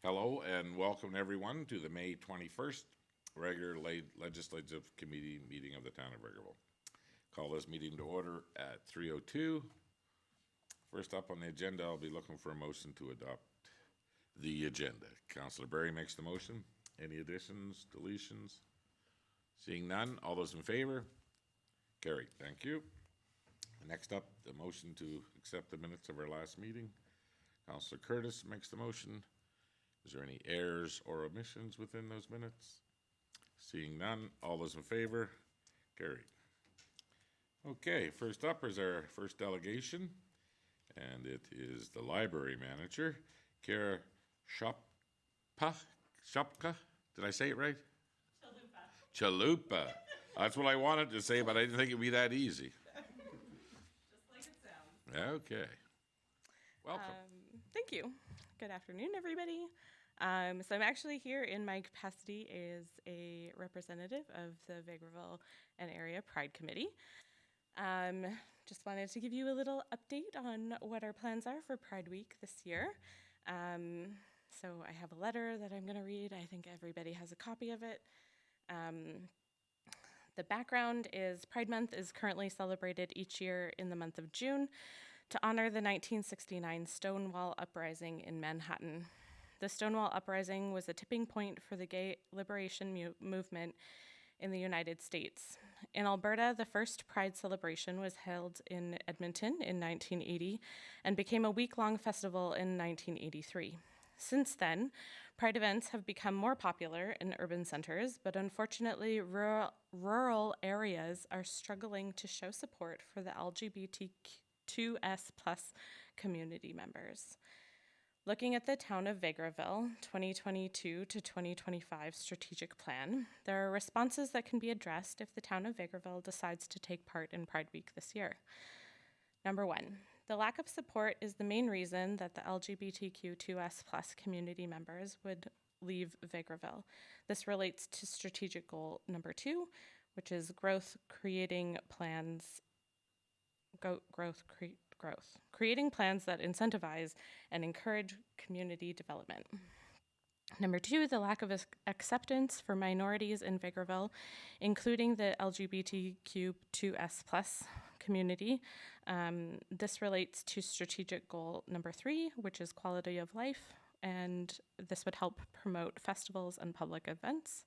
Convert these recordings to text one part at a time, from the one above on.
Hello and welcome everyone to the May 21st regular Legislative Committee meeting of the Town of Vegreville. Call this meeting to order at 3:02. First up on the agenda, I'll be looking for a motion to adopt the agenda. Councillor Berry makes the motion. Any additions, deletions? Seeing none, all those in favor? Carried. Thank you. Next up, the motion to accept the minutes of our last meeting. Councillor Curtis makes the motion. Is there any errors or omissions within those minutes? Seeing none, all those in favor? Carried. Okay, first up is our first delegation, and it is the library manager, Kara Shopka. Did I say it right? Chalupa. That's what I wanted to say, but I didn't think it'd be that easy. Just like it sounds. Okay. Welcome. Thank you. Good afternoon, everybody. So I'm actually here in my capacity as a representative of the Vegreville and Area Pride Committee. Just wanted to give you a little update on what our plans are for Pride Week this year. So I have a letter that I'm going to read. I think everybody has a copy of it. The background is Pride Month is currently celebrated each year in the month of June to honor the 1969 Stonewall Uprising in Manhattan. The Stonewall Uprising was a tipping point for the gay liberation movement in the United States. In Alberta, the first Pride celebration was held in Edmonton in 1980 and became a week-long festival in 1983. Since then, Pride events have become more popular in urban centers, but unfortunately, rural areas are struggling to show support for the LGBTQS+ community members. Looking at the Town of Vegreville 2022 to 2025 strategic plan, there are responses that can be addressed if the Town of Vegreville decides to take part in Pride Week this year. Number one, the lack of support is the main reason that the LGBTQ2S+ community members would leave Vegreville. This relates to strategic goal number 2, which is creating plans that incentivize and encourage community development. Number 2, the lack of acceptance for minorities in Vegreville, including the LGBTQ2S+ community. This relates to strategic goal number 3, which is quality of life, and this would help promote festivals and public events.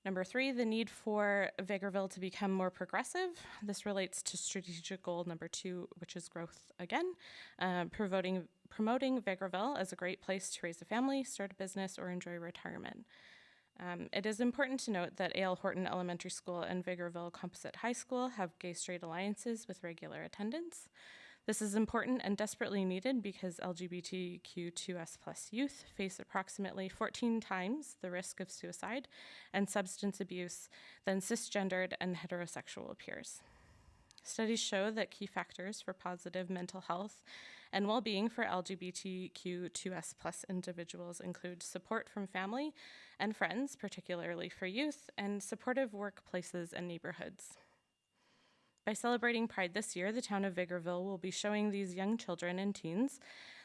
Number 3, the need for Vegreville to become more progressive. This relates to strategic goal number 2, which is growth again, promoting Vegreville as a great place to raise a family, start a business, or enjoy retirement. It is important to note that A.L. Horton Elementary School and Vegreville Composite High School have gay-straight alliances with regular attendance. This is important and desperately needed because LGBTQ2S+ youth face approximately 14 times the risk of suicide and substance abuse than cisgendered and heterosexual peers. Studies show that key factors for positive mental health and well-being for LGBTQ2S+ individuals include support from family and friends, particularly for youth, and supportive workplaces and neighborhoods. By celebrating Pride this year, the Town of Vegreville will be showing these young children and teens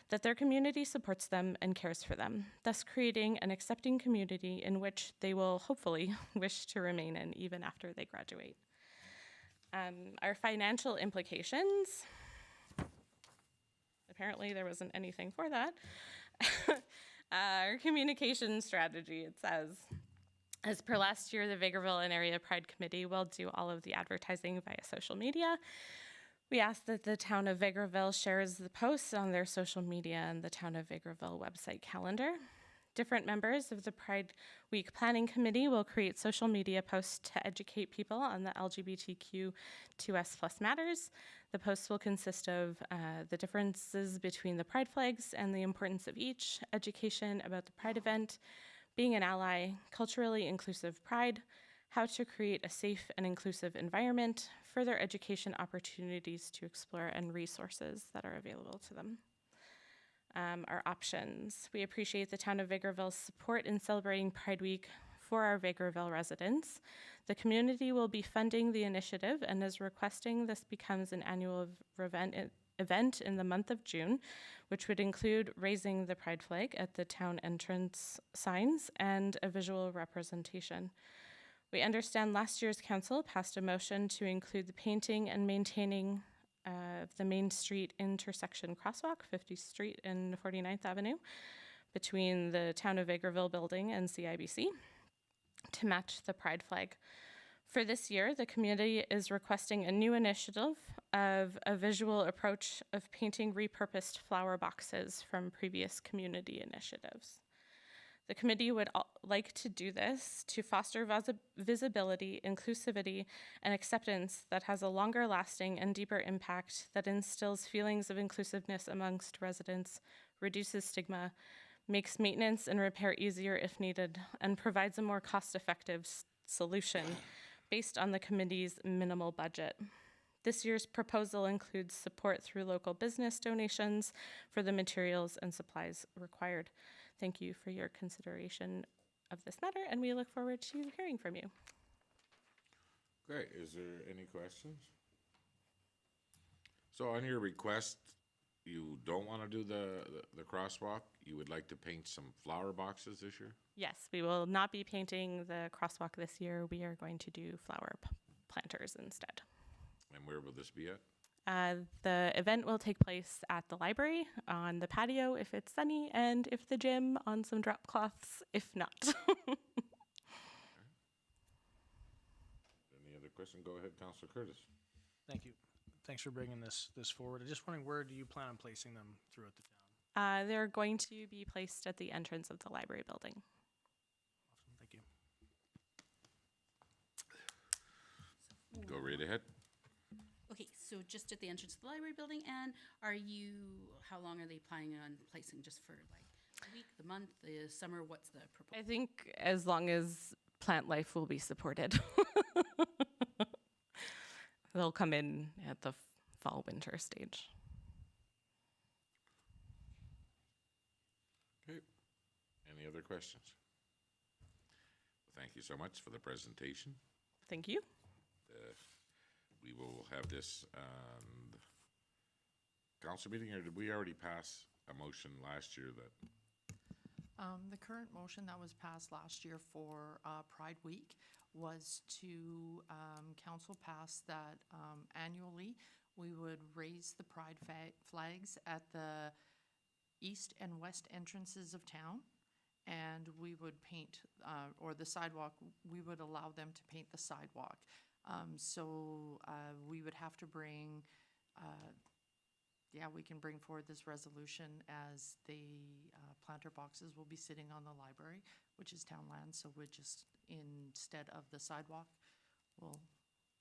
that their community supports them and cares for them, thus creating an accepting community in which they will hopefully wish to remain in even after they graduate. Our financial implications, apparently there wasn't anything for that. Our communication strategy, it says, as per last year, the Vegreville and Area Pride Committee will do all of the advertising via social media. We ask that the Town of Vegreville shares the posts on their social media and the Town of Vegreville website calendar. Different members of the Pride Week Planning Committee will create social media posts to educate people on the LGBTQ2S+ matters. The posts will consist of the differences between the Pride flags and the importance of each, education about the Pride event, being an ally, culturally inclusive Pride, how to create a safe and inclusive environment, further education opportunities to explore, and resources that are available to them. Our options. We appreciate the Town of Vegreville's support in celebrating Pride Week for our Vegreville residents. The community will be funding the initiative and is requesting this becomes an annual event event in the month of June, which would include raising the pride flag at the town entrance signs and a visual representation. We understand last year's council passed a motion to include the painting and maintaining of the Main Street intersection crosswalk, 50th Street and 49th Avenue, between the Town of Vegreville building and CIBC to match the pride flag. For this year, the community is requesting a new initiative of a visual approach of painting repurposed flower boxes from previous community initiatives. The committee would like to do this to foster visibility, inclusivity, and acceptance that has a longer lasting and deeper impact that instills feelings of inclusiveness amongst residents, reduces stigma, makes maintenance and repair easier if needed, and provides a more cost-effective solution based on the committee's minimal budget. This year's proposal includes support through local business donations for the materials and supplies required. Thank you for your consideration of this matter, and we look forward to hearing from you. Great. Is there any questions? So on your request, you don't want to do the crosswalk? You would like to paint some flower boxes this year? Yes, we will not be painting the crosswalk this year. We are going to do flower planters instead. And where will this be at? The event will take place at the library, on the patio if it's sunny, and if the gym, on some drop cloths if not. Any other question? Go ahead, Councillor Curtis. Thank you. Thanks for bringing this forward. I'm just wondering, where do you plan on placing them throughout the town? They're going to be placed at the entrance of the library building. Awesome. Thank you. Go right ahead. Okay, so just at the entrance of the library building, and how long are they planning on placing? Just for like a week, the month, the summer? What's the proposal? I think as long as plant life will be supported. They'll come in at the fall winter stage. Okay. Any other questions? Thank you so much for the presentation. Thank you. We will have this council meeting, or did we already pass a motion last year that? The current motion that was passed last year for Pride Week was to council pass that annually we would raise the pride flags at the east and west entrances of town, and we would paint, or the sidewalk, we would allow them to paint the sidewalk. So we would have to bring, we can bring forward this resolution as the planter boxes will be sitting on the library, which is town land. So we're just, instead of the sidewalk,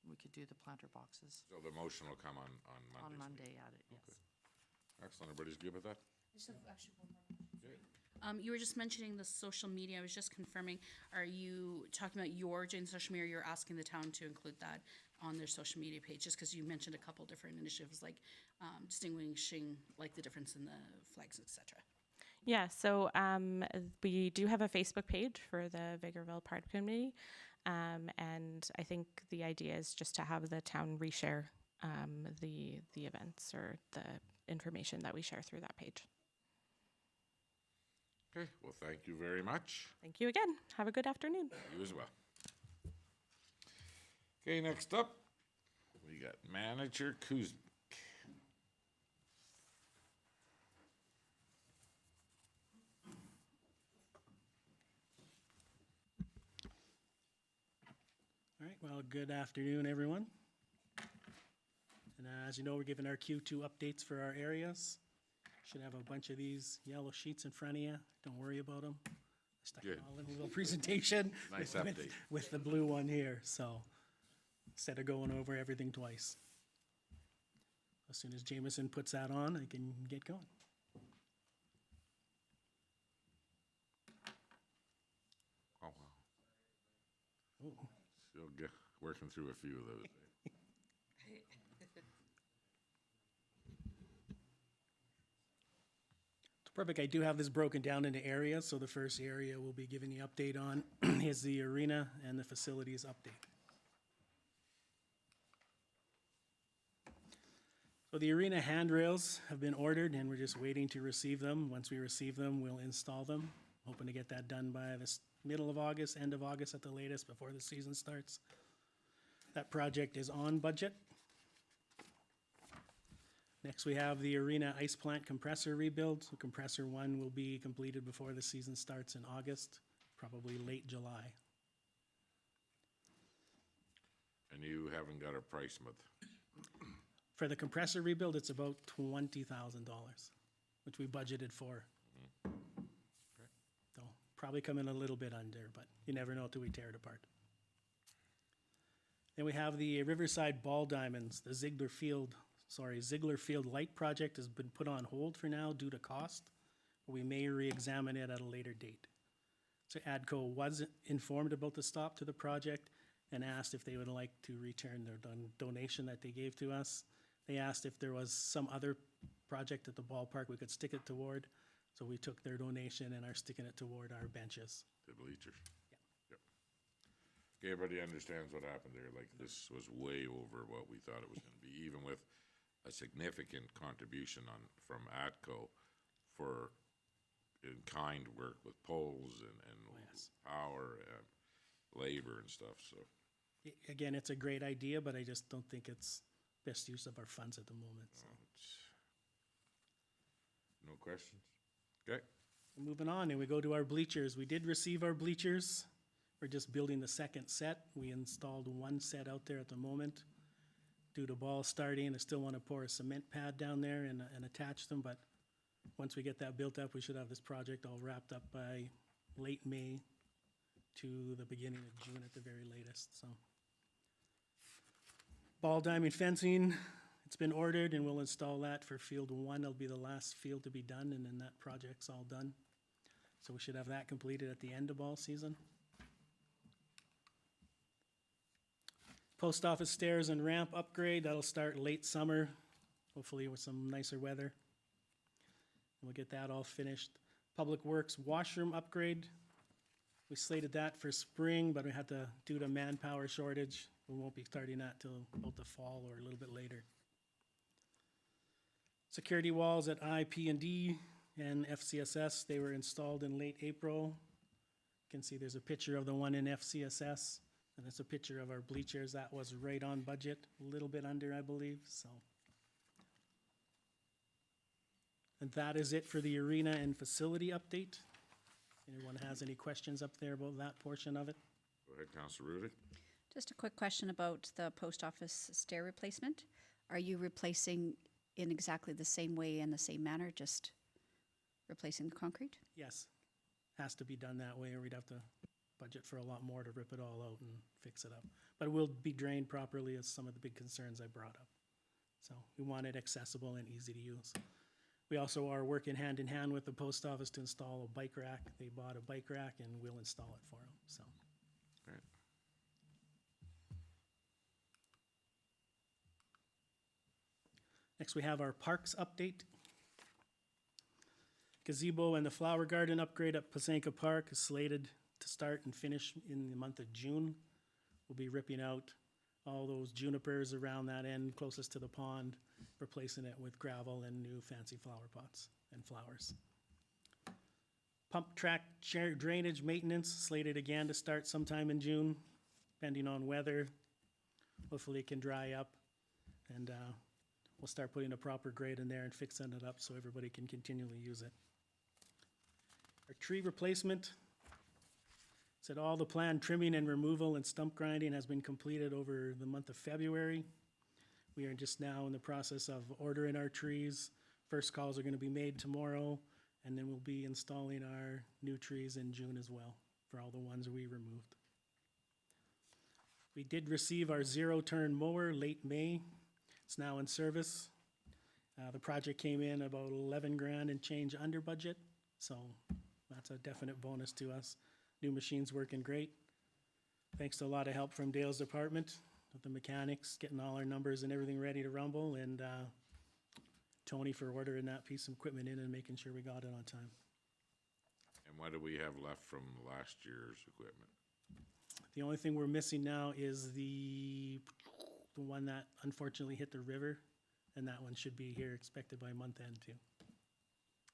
we could do the planter boxes. So the motion will come on Monday. On Monday at it, yes. Okay. Excellent. Everybody's good with that? I just have actually one more. You were just mentioning the social media. I was just confirming, are you talking about your doing social media, or you're asking the town to include that on their social media page? Just because you mentioned a couple different initiatives, like distinguishing like the difference in the flags, etc. Yeah, so we do have a Facebook page for the Vegreville Pride Committee, and I think the idea is just to have the town reshare the events or the information that we share through that page. Okay, well, thank you very much. Thank you again. Have a good afternoon. You as well. Okay, next up, we got Manager Kuzmic. All right, well, good afternoon, everyone. And as you know, we're giving our Q2 updates for our areas. Should have a bunch of these yellow sheets in front of you. Don't worry about them. I stuck Good. them all in a little presentation. Nice with, update. with the blue one here, so instead of going over everything twice. As soon as Jameson puts that on, I can get going. Oh, wow. Oh. Still working through a few of those. Perfect. I do have this broken down into areas. So the first area we'll be giving you update on is the arena and the facilities update. So the arena handrails have been ordered and we're just waiting to receive them. Once we receive them, we'll install them. Hoping to get that done by this middle of August, end of August at the latest, before the season starts. That project is on budget. Next, we have the arena ice plant compressor rebuild. So compressor 1 will be completed before the season starts in August, probably late July. And you haven't got a price with, For the compressor rebuild, it's about $20,000, which we budgeted for. So probably come in a little bit under, but you never know till we tear it apart. Then we have the Riverside Ball Diamonds, the Ziegler Field Light Project has been put on hold for now due to cost. We may re-examine it at a later date. So ADCO was informed about the stop to the project and asked if they would like to return their donation that they gave to us. They asked if there was some other project at the ballpark we could stick it toward. So we took their donation and are sticking it toward our benches. the bleachers. Yep. Okay, everybody understands what happened there, like, this was way over what we thought it was gonna be, even with a significant contribution from ATCO for in-kind work with poles and Yes. power and labor and stuff, so. Again, it's a great idea, but I just don't think it's best use of our funds at the moment, so. No questions? Okay, Moving on, and we go to our bleachers. We did receive our bleachers. We're just building the second set. We installed one set out there at the moment. Due to ball starting, I still want to pour a cement pad down there and attach them, but once we get that built up, we should have this project all wrapped up by late May to the beginning of June at the very latest, so. Ball diamond fencing, it's been ordered and we'll install that for field 1. It'll be the last field to be done and then that project's all done. So we should have that completed at the end of ball season. Post office stairs and ramp upgrade, that'll start late summer, hopefully with some nicer weather. And we'll get that all finished. Public Works washroom upgrade, we slated that for spring, but we had to, due to manpower shortage, we won't be starting that till about the fall or a little bit later. Security walls at IP&D and FCSS, they were installed in late April. You can see there's a picture of the one in FCSS, and it's a picture of our bleachers. That was right on budget, a little bit under, I believe, so. And that is it for the arena and facility update. Anyone has any questions up there about that portion of it? go ahead, Councilor Rudy. Just a quick question about the post office stair replacement. Are you replacing in exactly the same way and the same manner, just replacing the concrete? Yes, has to be done that way, or we'd have to budget for a lot more to rip it all out and fix it up. But it will be drained properly, as some of the big concerns I brought up. So we want it accessible and easy to use. We also are working hand in hand with the post office to install a bike rack. They bought a bike rack and we'll install it for them, so. Right. Next, we have our parks update. Gazebo and the flower garden upgrade at Pasanka Park is slated to start and finish in the month of June. We'll be ripping out all those junipers around that end closest to the pond, replacing it with gravel and new fancy flower pots and flowers. Pump track drainage maintenance slated again to start sometime in June, depending on weather. Hopefully it can dry up, and we'll start putting a proper grade in there and fixing it up so everybody can continually use it. Our tree replacement, said all the planned trimming and removal and stump grinding has been completed over the month of February. We are just now in the process of ordering our trees. First calls are going to be made tomorrow, and then we'll be installing our new trees in June as well for all the ones we removed. We did receive our zero-turn mower late May. It's now in service. The project came in about 11 grand and change under budget, so that's a definite bonus to us. New machine's working great. Thanks to a lot of help from Dale's department with the mechanics, getting all our numbers and everything ready to rumble, and Tony for ordering that piece of equipment in and making sure we got it on time. And what do we have left from last year's equipment? The only thing we're missing now is the one that unfortunately hit the river And that one should be here, expected by month end too.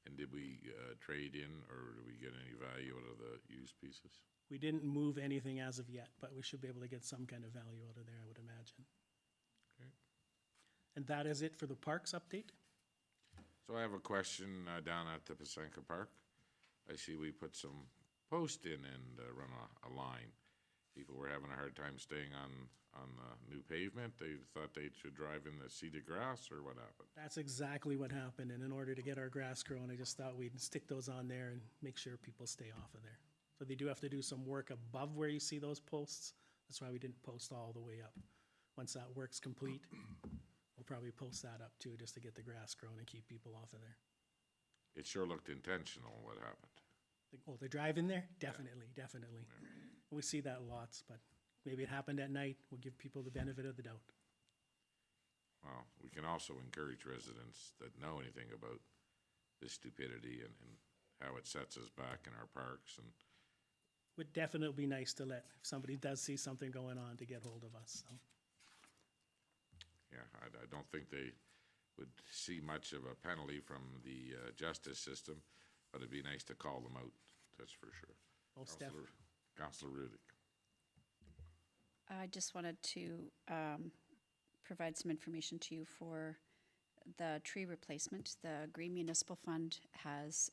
And did we trade in, or did we get any value out of the used pieces? We didn't move anything as of yet, but we should be able to get some kind of value out of there, I would imagine. Okay. And that is it for the parks update. So I have a question down at the Pasenka Park. I see we put some post in and run a line. People were having a hard time staying on the new pavement. They thought they should drive in the seeded grass, or what happened? That's exactly what happened, and in order to get our grass growing, I just thought we'd stick those on there and make sure people stay off of there. So they do have to do some work above where you see those posts. That's why we didn't post all the way up. Once that work's complete, we'll probably post that up too, just to get the grass growing and keep people off of there. It sure looked intentional, what happened. Oh, the drive in there? Definitely, definitely. We see that lots, but maybe it happened at night. We'll give people the benefit of the doubt. Well, we can also encourage residents that know anything about this stupidity and how it sets us back in our parks. And Would definitely be nice to let, if somebody does see something going on, to get hold of us, so. yeah, I don't think they would see much of a penalty from the justice system, but it'd be nice to call them out, that's for sure. Most definitely. Councillor Rudick. I just wanted to provide some information to you for the tree replacement. The Green Municipal Fund has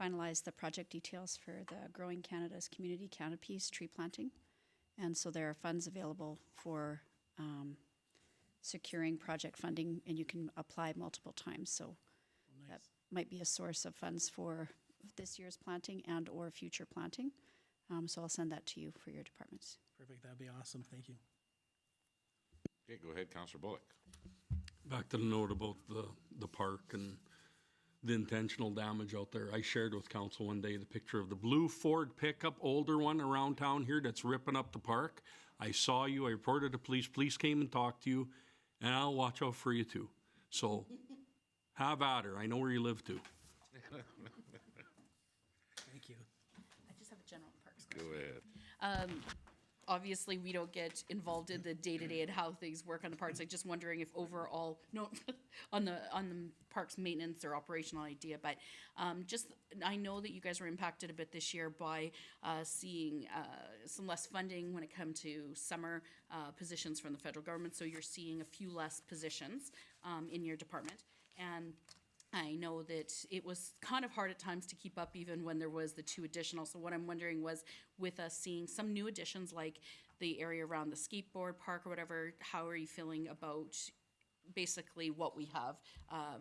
finalized the project details for the Growing Canada's Community Canopies tree planting. And so there are funds available for securing project funding, and you can apply multiple times. So that might be a source of funds for this year's planting and or future planting. So I'll send that to you for your departments. Perfect, that'd be awesome, thank you. Okay, go ahead, Councillor Bullock. Back to the note about the park and the intentional damage out there. I shared with council one day the picture of the blue Ford pickup, older one around town here that's ripping up the park. I saw you, I reported to police, police came and talked to you, and I'll watch out for you too. So have at her, I know where you live too. Thank you. I just have a general parks Go question. ahead. Obviously, we don't get involved in the day-to-day and how things work on the parks. I'm just wondering if overall, no, on the parks maintenance or operational idea, but just, I know that you guys were impacted a bit this year by seeing some less funding when it comes to summer positions from the federal government. So you're seeing a few less positions in your department. And I know that it was kind of hard at times to keep up even when there was the 2 additional. So what I'm wondering was, with us seeing some new additions like the area around the skateboard park or whatever, how are you feeling about basically what we have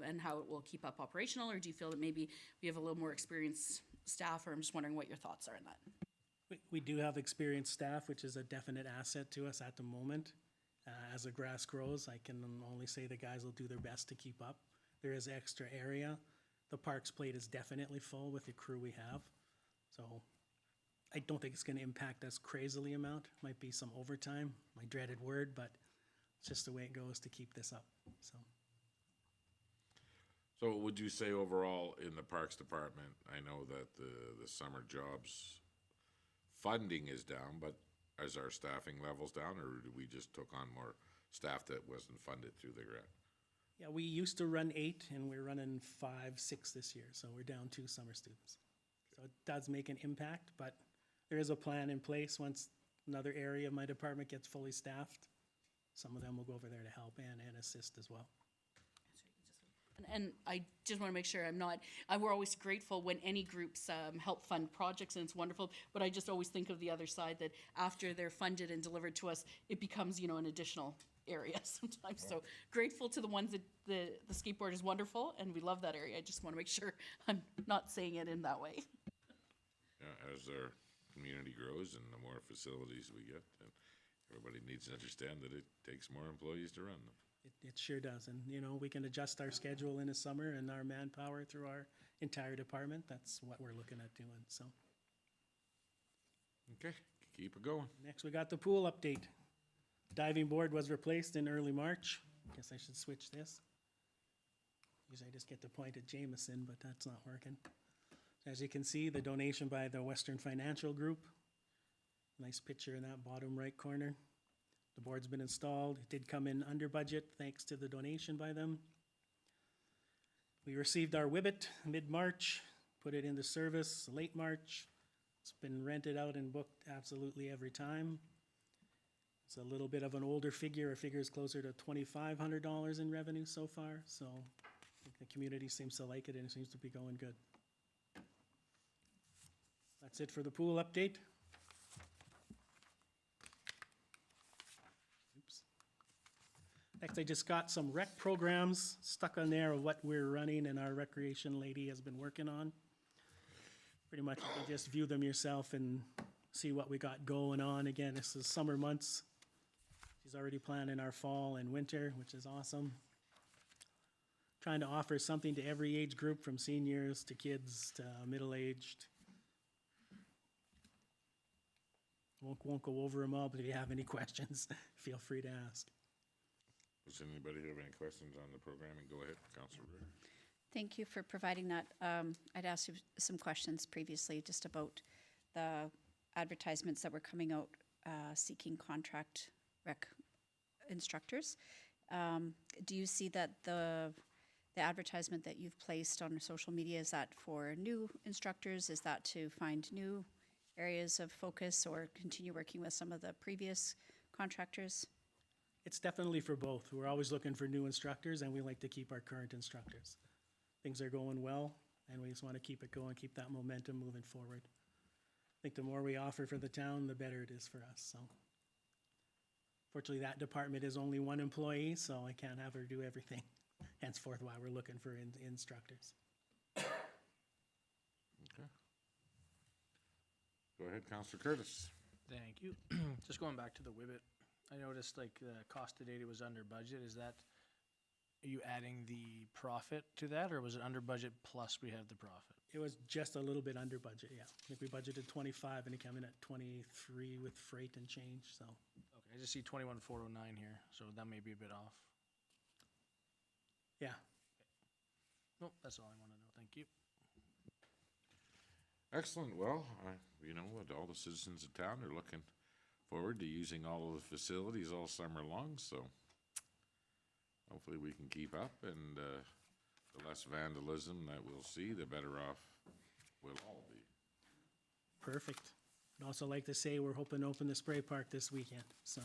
and how it will keep up operational? Or do you feel that maybe we have a little more experienced staff? Or I'm just wondering what your thoughts are on that. We do have experienced staff, which is a definite asset to us at the moment. As the grass grows, I can only say the guys will do their best to keep up. There is extra area. The parks plate is definitely full with the crew we have. So I don't think it's gonna impact us crazily amount. Might be some overtime, my dreaded word, but it's just the way it goes to keep this up, so. So would you say overall in the Parks Department, I know that the summer jobs funding is down, but is our staffing levels down, or did we just took on more staff that wasn't funded through the grant? Yeah, we used to run 8 and we're running 5, 6 this year, so we're down 2 summer students. So it does make an impact, but there is a plan in place. Once another area of my department gets fully staffed, some of them will go over there to help and assist as well. And I just want to make sure we're always grateful when any groups help fund projects, and it's wonderful, but I just always think of the other side, that after they're funded and delivered to us, it becomes, an additional area sometimes. So grateful to the ones that the skateboard is wonderful, and we love that area. I just want to make sure I'm not saying it in that way. Yeah, as our community grows and the more facilities we get, and everybody needs to understand that it takes more employees to run them. It sure does, and we can adjust our schedule in the summer and our manpower through our entire department. That's what we're looking at doing, so. Okay, keep it going. Next, we got the pool update. Diving board was replaced in early March. Guess I should switch this. Usually I just get to point at Jameson, but that's not working. As you can see, the donation by the Western Financial Group. Nice picture in that bottom right corner. The board's been installed. It did come in under budget, thanks to the donation by them. We received our Whibbit mid-March, put it into service late March. It's been rented out and booked absolutely every time. It's a little bit of an older figure. Our figure is closer to $2,500 in revenue so far, so I think the community seems to like it and it seems to be going good. That's it for the pool update. Oops. Next, I just got some rec programs stuck on there of what we're running and our recreation lady has been working on. Pretty much you can just view them yourself and see what we got going on. Again, this is summer months. She's already planning our fall and winter, which is awesome. Trying to offer something to every age group, from seniors to kids to middle-aged. Won't go over them all, but if you have any questions, feel free to ask. Does anybody have any questions on the programming? Go ahead, Councilor Ritter. Thank you for providing that. I'd asked you some questions previously just about the advertisements that were coming out seeking contract rec instructors. Do you see that the advertisement that you've placed on social media, is that for new instructors? Is that to find new areas of focus or continue working with some of the previous contractors? It's definitely for both. We're always looking for new instructors, and we like to keep our current instructors. Things are going well, and we just want to keep it going, keep that momentum moving forward. I think the more we offer for the town, the better it is for us, so. Fortunately, that department is only one employee, so I can't have her do everything. Henceforth, why we're looking for instructors. Okay. Go ahead, Councilor Curtis. Thank you. Just going back to the Whibbit, I noticed like the cost to data was under budget. Is that, are you adding the profit to that, or was it under budget plus we have the profit? It was just a little bit under budget, yeah. I think we budgeted 25 and it came in at 23 with freight and change, so. Okay, I just see 21,409 here, so that may be a bit off. Yeah, Nope, that's all I want to know. Thank you. Excellent. Well, you know what, all the citizens of town are looking forward to using all of the facilities all summer long, so hopefully we can keep up, and the less vandalism that we'll see, the better off we'll all be. perfect. I'd also like to say we're hoping to open the spray park this weekend, so.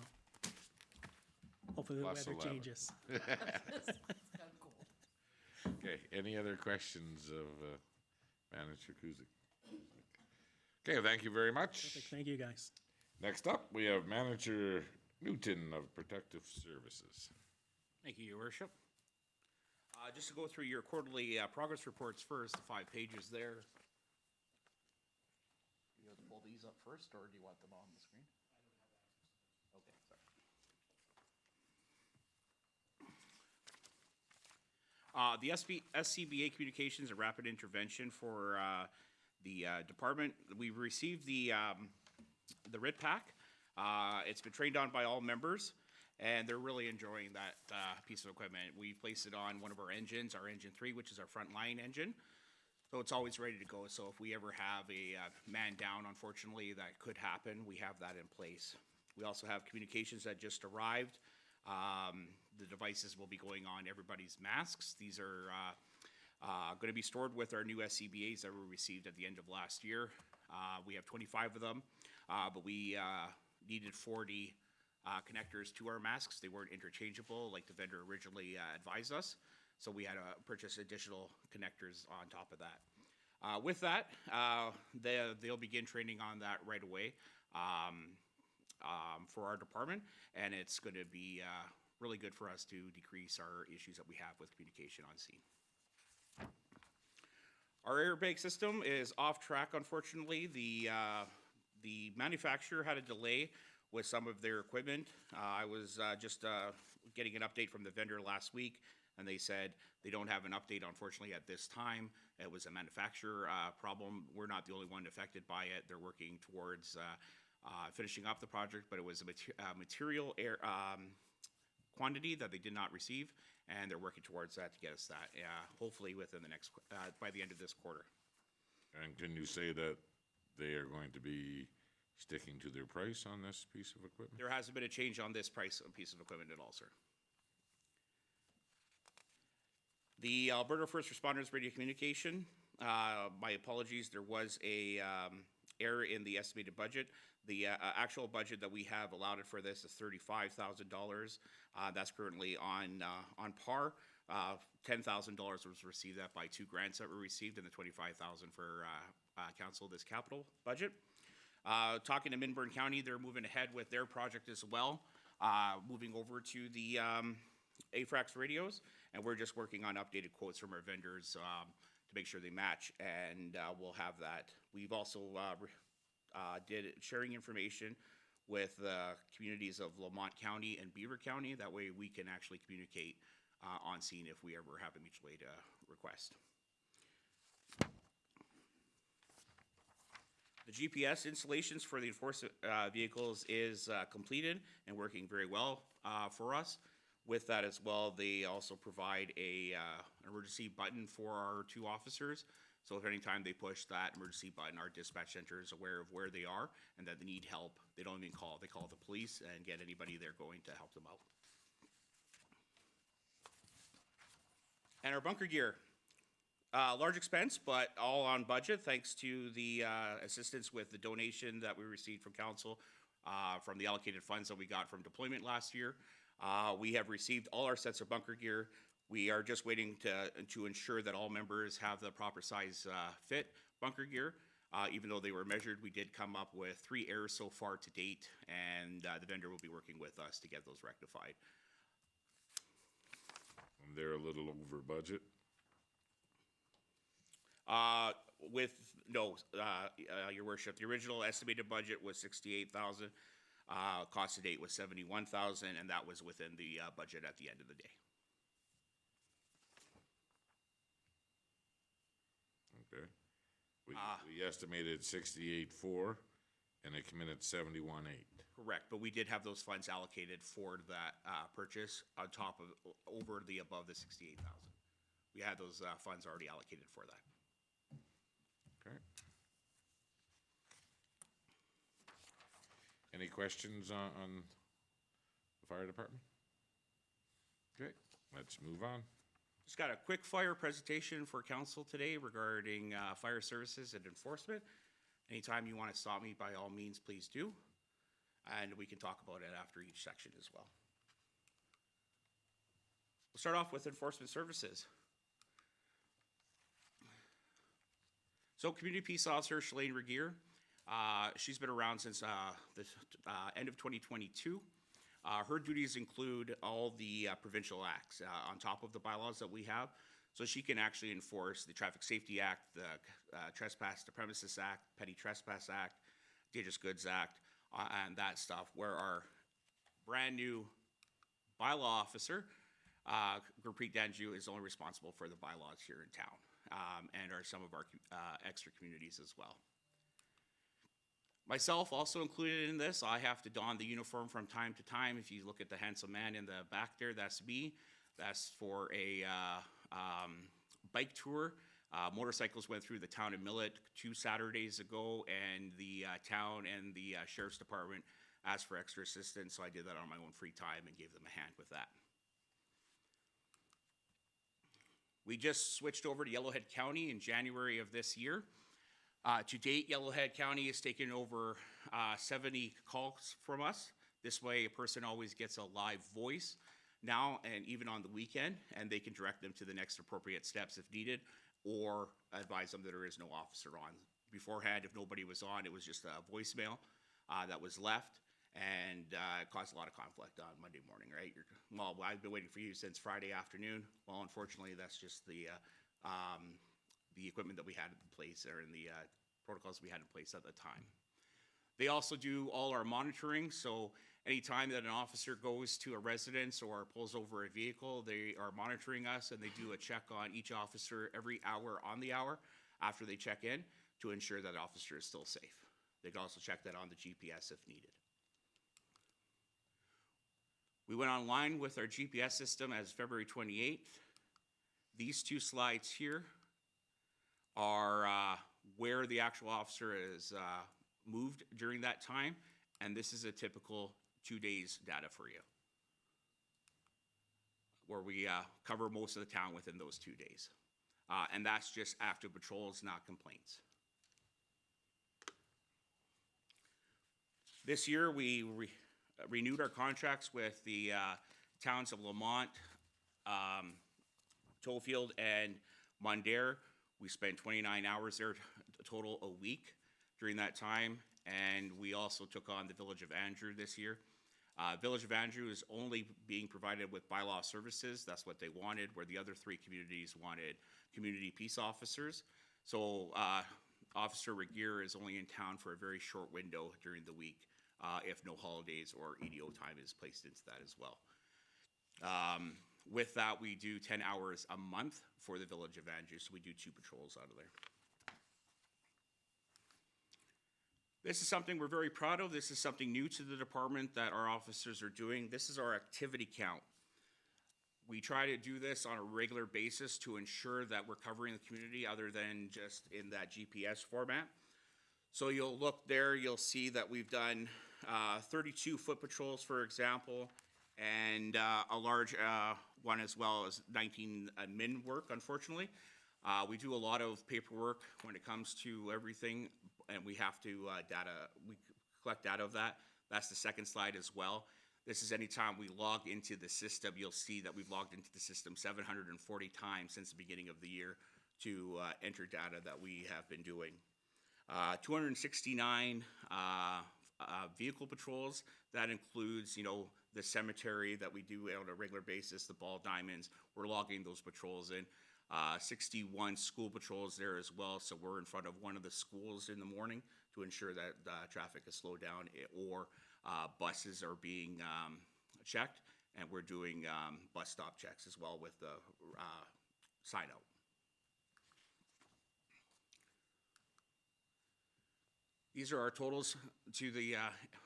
Hopefully the Plus weather 11. changes. Okay, any other questions of Manager Kuzic? Okay, thank you very much. Perfect, thank you, guys. Next up, we have Manager Newton of Protective Services. Thank you, Your Worship. Just to go through your quarterly progress reports first, the 5 pages there. Do you have to pull these up first, or do you want them on the screen? Okay, sorry. The SCBA Communications and Rapid Intervention for the department, we received the RIT pack. It's been trained on by all members, and they're really enjoying that piece of equipment. We placed it on one of our engines, our engine 3, which is our frontline engine. So it's always ready to go. So if we ever have a man down, unfortunately, that could happen, we have that in place. We also have communications that just arrived. The devices will be going on everybody's masks. These are going to be stored with our new SCBAs that were received at the end of last year. We have 25 of them, but we needed 40 connectors to our masks. They weren't interchangeable like the vendor originally advised us, so we had to purchase additional connectors on top of that. With that, they'll begin training on that right away for our department, and it's going to be really good for us to decrease our issues that we have with communication on scene. Our airbag system is off track, unfortunately. The manufacturer had a delay with some of their equipment. I was just getting an update from the vendor last week, and they said they don't have an update, unfortunately, at this time. It was a manufacturer problem. We're not the only one affected by it. They're working towards finishing up the project, but it was a material quantity that they did not receive, and they're working towards that to get us that, hopefully within the next, by the end of this quarter. And can you say that they are going to be sticking to their price on this piece of equipment? There hasn't been a change on this piece of equipment at all, sir. The Alberta First Responders Radio Communication, my apologies, there was a error in the estimated budget. The actual budget that we have allotted for this is $35,000. That's currently on par. $10,000 was received that by 2 grants that were received, and the $25,000 for council this capital budget. Talking to Minburn County, they're moving ahead with their project as well, moving over to the AFRAX radios, and we're just working on updated quotes from our vendors to make sure they match, and we'll have that. We've also did sharing information with the communities of Lamont County and Beaver County. That way we can actually communicate on scene if we ever have a mutual aid request. The GPS installations for the enforcement vehicles is completed and working very well for us. With that as well, they also provide an emergency button for our 2 officers. So if any time they push that emergency button, our dispatch center is aware of where they are and that they need help. They don't even call, they call the police and get anybody there going to help them out. And our bunker gear. Large expense, but all on budget, thanks to the assistance with the donation that we received from council from the allocated funds that we got from deployment last year. We have received all our sets of bunker gear. We are just waiting to ensure that all members have the proper size fit bunker gear. Even though they were measured, we did come up with 3 errors so far to date, and the vendor will be working with us to get those rectified. And they're a little over budget. Your worship, the original estimated budget was 68,000. Cost to date was 71,000, and that was within the budget at the end of the day. Okay. We estimated 68.4, and it came in at 71.8. Correct, but we did have those funds allocated for that purchase on top of, over the above the 68,000. We had those funds already allocated for that. Okay. Any questions on the fire department? Okay, let's move on. Just got a quick fire presentation for council today regarding fire services and enforcement. Anytime you want to stop me, by all means, please do. And we can talk about it after each section as well. We'll start off with enforcement services. So Community Peace Officer Shalane Regier, she's been around since the end of 2022. Her duties include all the provincial acts on top of the bylaws that we have. So she can actually enforce the Traffic Safety Act, the Trespass to Premises Act, Petty Trespass Act, Dangerous Goods Act, and that stuff, where our brand new bylaw officer, Gurpreet Danju, is only responsible for the bylaws here in town. And are some of our extra communities as well. Myself also included in this, I have to don the uniform from time to time. If you look at the handsome man in the back there, that's me. That's for a bike tour. Motorcycles went through the town of Millet 2 Saturdays ago, and the town and the sheriff's department asked for extra assistance, so I did that on my own free time and gave them a hand with that. We just switched over to Yellowhead County in January of this year. To date, Yellowhead County has taken over 70 calls from us. This way, a person always gets a live voice now and even on the weekend, and they can direct them to the next appropriate steps if needed, or advise them that there is no officer on. Beforehand, if nobody was on, it was just a voicemail that was left, and it caused a lot of conflict on Monday morning, right? Well, I've been waiting for you since Friday afternoon. Well, unfortunately, that's just the equipment that we had in place, or in the protocols we had in place at the time. They also do all our monitoring, so anytime that an officer goes to a residence or pulls over a vehicle, they are monitoring us, and they do a check on each officer every hour on the hour after they check in to ensure that the officer is still safe. They can also check that on the GPS if needed. We went online with our GPS system as February 28th. These 2 slides here are where the actual officer is moved during that time, and this is a typical 2 days data for you, where we cover most of the town within those 2 days. And that's just active patrols, not complaints. This year, we renewed our contracts with the towns of Lamont, Tollfield, and Mundare. We spent 29 hours there total a week during that time, and we also took on the Village of Andrew this year. Village of Andrew is only being provided with bylaw services. That's what they wanted, where the other 3 communities wanted community peace officers. So Officer Regier is only in town for a very short window during the week, if no holidays or EDO time is placed into that as well. With that, we do 10 hours a month for the Village of Andrew, so we do 2 patrols out of there. This is something we're very proud of. This is something new to the department that our officers are doing. This is our activity count. We try to do this on a regular basis to ensure that we're covering the community other than just in that GPS format. So you'll look there, you'll see that we've done 32 foot patrols, for example, and a large one as well as 19 admin work, unfortunately. We do a lot of paperwork when it comes to everything, and we have to we collect data of that. That's the second slide as well. This is anytime we log into the system, you'll see that we've logged into the system 740 times since the beginning of the year to enter data that we have been doing. 269 vehicle patrols. That includes, you know, the cemetery that we do on a regular basis, the ball diamonds. We're logging those patrols in. 61 school patrols there as well. So we're in front of one of the schools in the morning to ensure that traffic is slowed down or buses are being checked. And we're doing bus stop checks as well with the sign out. These are our totals to the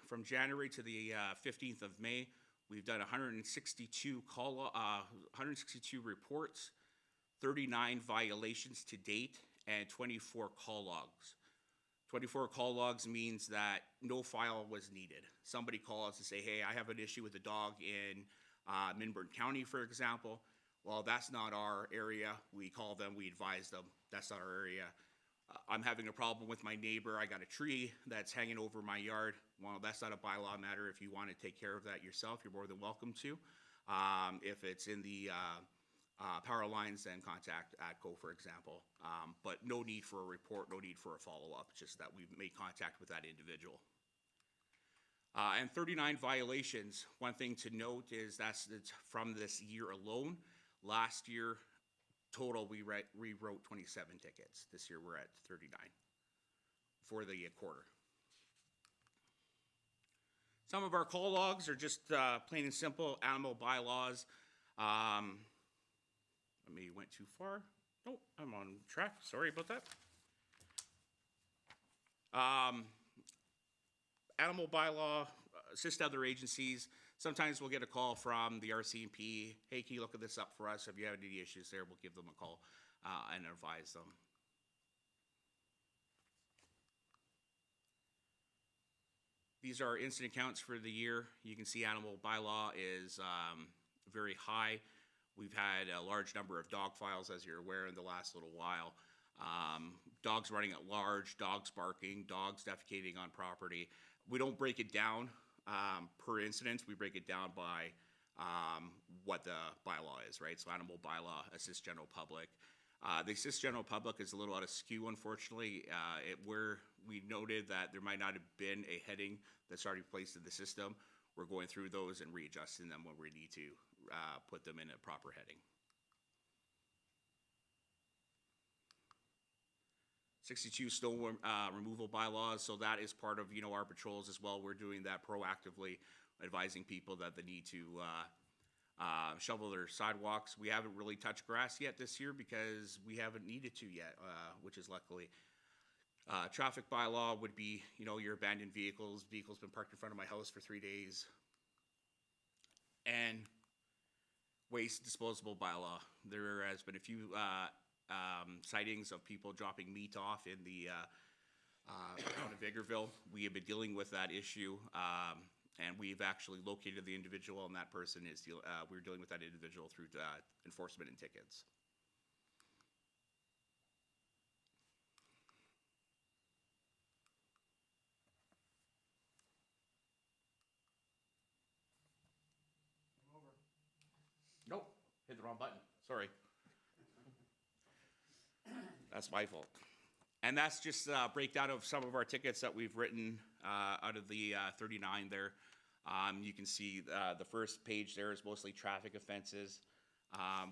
from January to the 15th of May. We've done 162 reports, 39 violations to date, and 24 call logs. 24 call logs means that no file was needed. Somebody calls to say, hey, I have an issue with a dog in Minburn County, for example. Well, that's not our area. We call them, we advise them, that's not our area. I'm having a problem with my neighbor. I got a tree that's hanging over my yard. Well, that's not a bylaw matter. If you want to take care of that yourself, you're more than welcome to. If it's in the power lines, then contact ATCO, for example. But no need for a report, no need for a follow-up, just that we've made contact with that individual. And 39 violations. One thing to note is it's from this year alone. Last year, total, we rewrote 27 tickets. This year, we're at 39 for the quarter. Some of our call logs are just plain and simple animal bylaws. I may went too far. Oh, I'm on track. Sorry about that. Animal bylaw, assist other agencies. Sometimes we'll get a call from the RCMP. Hey, can you look at this up for us? If you have any issues there, we'll give them a call and advise them. These are incident counts for the year. You can see animal bylaw is very high. We've had a large number of dog files, as you're aware, in the last little while. Dogs running at large, dogs barking, dogs defecating on property. We don't break it down per incident. We break it down by what the bylaw is, right? So animal bylaw, assist general public. The assist general public is a little out of skew, unfortunately, where we noted that there might not have been a heading that's already placed in the system. We're going through those and readjusting them when we need to put them in a proper heading. 62 snow removal bylaws, so that is part of, you know, our patrols as well. We're doing that proactively, advising people that they need to shovel their sidewalks. We haven't really touched grass yet this year because we haven't needed to yet, which is luckily. Traffic bylaw would be, you know, your abandoned vehicles. Vehicles been parked in front of my house for 3 days. And waste disposable bylaw. There has been a few sightings of people dropping meat off in the Down in Vegreville, we have been dealing with that issue, and we've actually located the individual, and that person is, we're dealing with that individual through enforcement and tickets. Nope, hit the wrong button, sorry. That's my fault. And that's just a breakdown of some of our tickets that we've written out of the 39 there. You can see the first page there is mostly traffic offenses,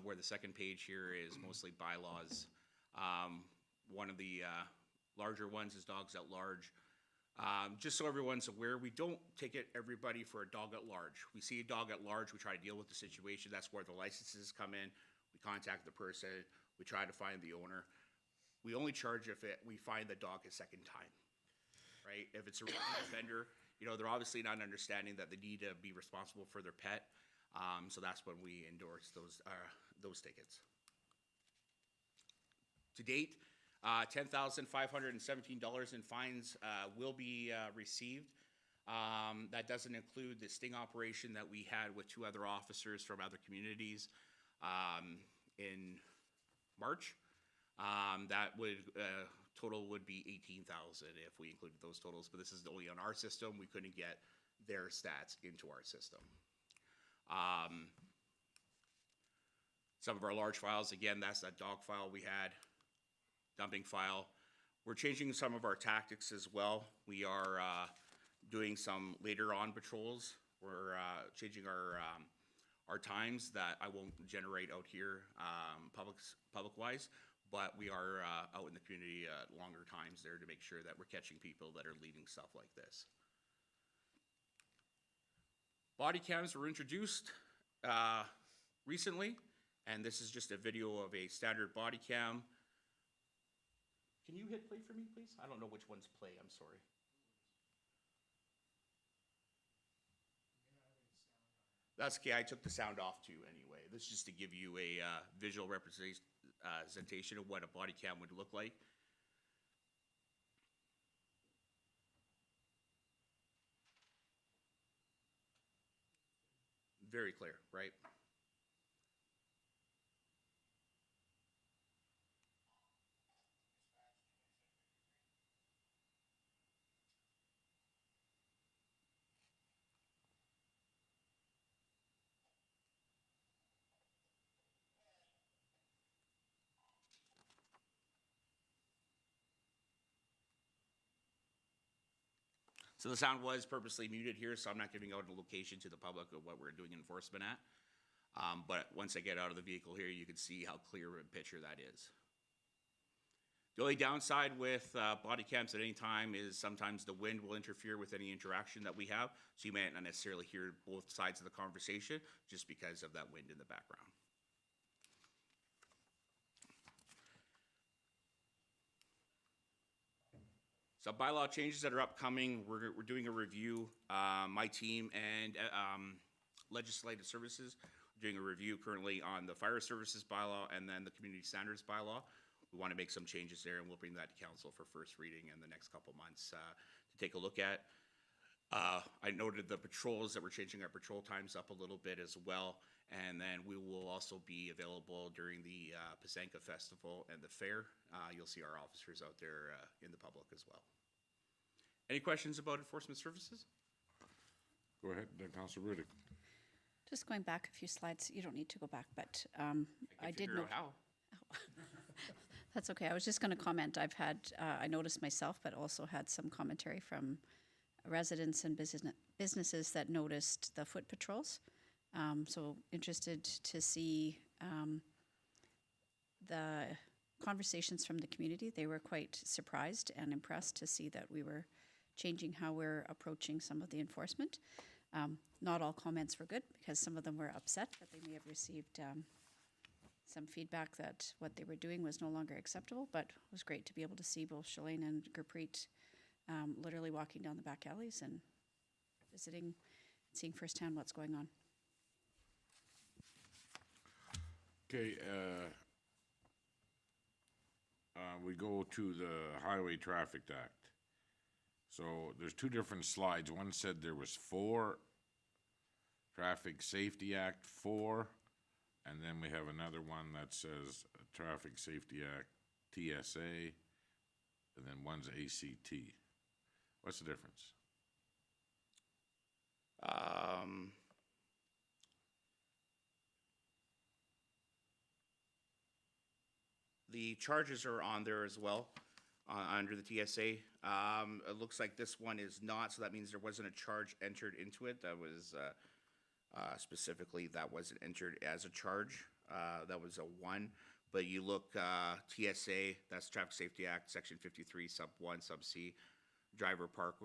where the second page here is mostly bylaws. One of the larger ones is dogs at large. Just so everyone's aware, we don't ticket everybody for a dog at large. We see a dog at large, we try to deal with the situation. That's where the licenses come in. We contact the person, we try to find the owner. We only charge if we find the dog a second time, right? If it's a repeat offender, you know, they're obviously not understanding that they need to be responsible for their pet. So that's when we endorse those tickets. To date, $10,517 in fines will be received. That doesn't include the sting operation that we had with 2 other officers from other communities in March. That would total would be 18,000 if we included those totals, but this is only on our system. We couldn't get their stats into our system. Some of our large files, again, that's that dog file we had, dumping file. We're changing some of our tactics as well. We are doing some later on patrols. We're changing our times that I won't generate out here public-wise, but we are out in the community at longer times there to make sure that we're catching people that are leaving stuff like this. Body cams were introduced recently, and this is just a video of a standard body cam. Can you hit play for me, please? I don't know which one's play, I'm sorry. That's okay, I took the sound off too anyway. This is just to give you a visual representation of what a body cam would look like. Very clear, right? So the sound was purposely muted here, so I'm not giving out a location to the public of what we're doing enforcement at. But once I get out of the vehicle here, you can see how clear a picture that is. The only downside with body cams at any time is sometimes the wind will interfere with any interaction that we have, so you may not necessarily hear both sides of the conversation just because of that wind in the background. So bylaw changes that are upcoming, we're doing a review. My team and legislative services are doing a review currently on the fire services bylaw and then the community standards bylaw. We want to make some changes there, and we'll bring that to council for first reading in the next couple months to take a look at. I noted the patrols that we're changing our patrol times up a little bit as well, and then we will also be available during the Pasanka Festival and the fair. You'll see our officers out there in the public as well. Any questions about enforcement services? Go ahead, Councilor Rudick. Just going back a few slides, you don't need to go back, but I did Figure know. out how. That's okay. I was just going to comment. I've had, I noticed myself, but also had some commentary from residents and businesses that noticed the foot patrols. So interested to see the conversations from the community. They were quite surprised and impressed to see that we were changing how we're approaching some of the enforcement. Not all comments were good because some of them were upset that they may have received some feedback that what they were doing was no longer acceptable, but it was great to be able to see both Shalane and Gurpreet literally walking down the back alleys and visiting, seeing firsthand what's going on. Okay, we go to the Highway Traffic Act. So there's two different slides. One said there was 4, Traffic Safety Act 4, and then we have another one that says Traffic Safety Act TSA, and then one's ACT. What's the difference? The charges are on there as well, under the TSA. It looks like this one is not, so that means there wasn't a charge entered into it. That was, specifically, that wasn't entered as a charge. That was a 1. But you look, TSA, that's Traffic Safety Act, Section 53, Sub 1, Sub C, drive or park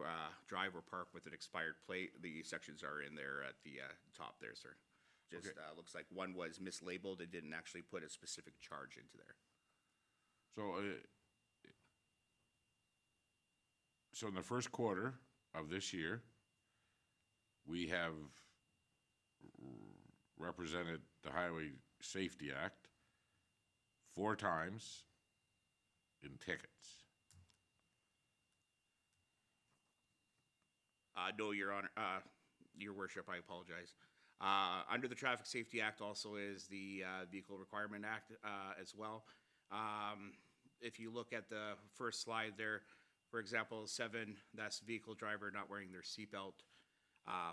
with an expired plate. The sections are in there at the top there, sir. Just looks like one was mislabeled. It didn't actually put a specific charge into there. So in the first quarter of this year, we have represented the Highway Safety Act 4 times in tickets. No, Your Honor, Your Worship, I apologize. Under the Traffic Safety Act also is the Vehicle Requirement Act as well. If you look at the first slide there, for example, 7, that's vehicle driver not wearing their seatbelt.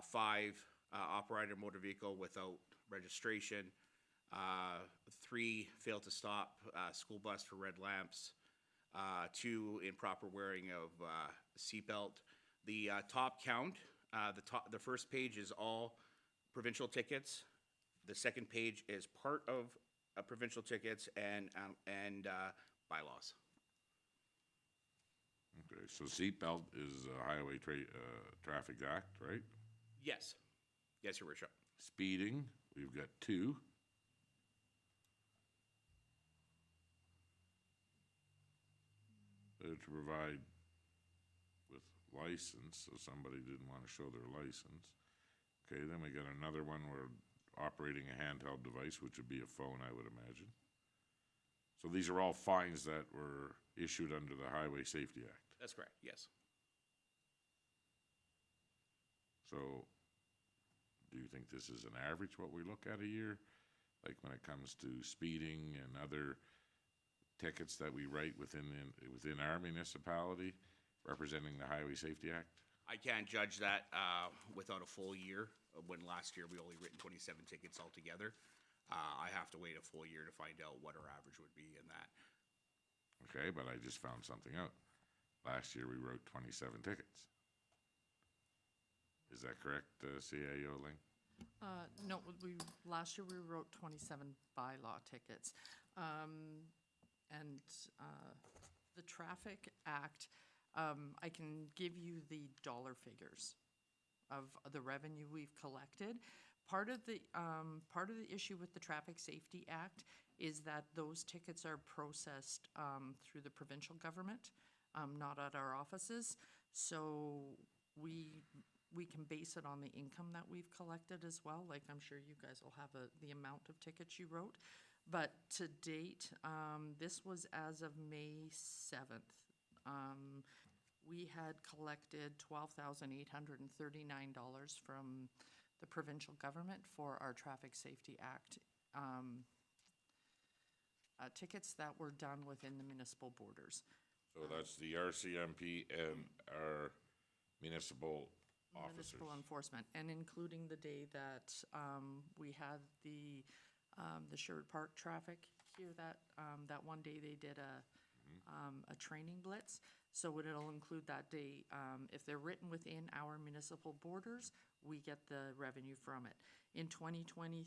5, operator motor vehicle without registration. 3, fail to stop school bus for red lamps. 2, improper wearing of seatbelt. The top count, the first page is all provincial tickets. The second page is part of provincial tickets and bylaws. Okay, so seatbelt is a Highway Traffic Act, right? Yes. Yes, Your Worship. Speeding, we've got 2. To provide with license, so somebody didn't want to show their license. Okay, then we got another one where operating a handheld device, which would be a phone, I would imagine. So these are all fines that were issued under the Highway Safety Act. That's correct, yes. So, do you think this is an average, what we look at a year? Like when it comes to speeding and other tickets that we write within our municipality, representing the Highway Safety Act? I can't judge that without a full year, when last year we only written 27 tickets altogether. I have to wait a full year to find out what our average would be in that. Okay, but I just found something out. Last year we wrote 27 tickets. Is that correct, CAO Ling? No, last year we wrote 27 bylaw tickets. And the Traffic Act, I can give you the dollar figures of the revenue we've collected. Part of the issue with the Traffic Safety Act is that those tickets are processed through the provincial government, not at our offices. So we can base it on the income that we've collected as well. Like, I'm sure you guys will have the amount of tickets you wrote. But to date, this was as of May 7th. We had collected $12,839 from the provincial government for our Traffic Safety Act tickets that were done within the municipal borders. So that's the RCMP and our municipal officers. Municipal enforcement, and including the day that we had the Sherwood Park traffic here, that one day they did a training blitz. So it'll include that day. If they're written within our municipal borders, we get the revenue from it. In 2020,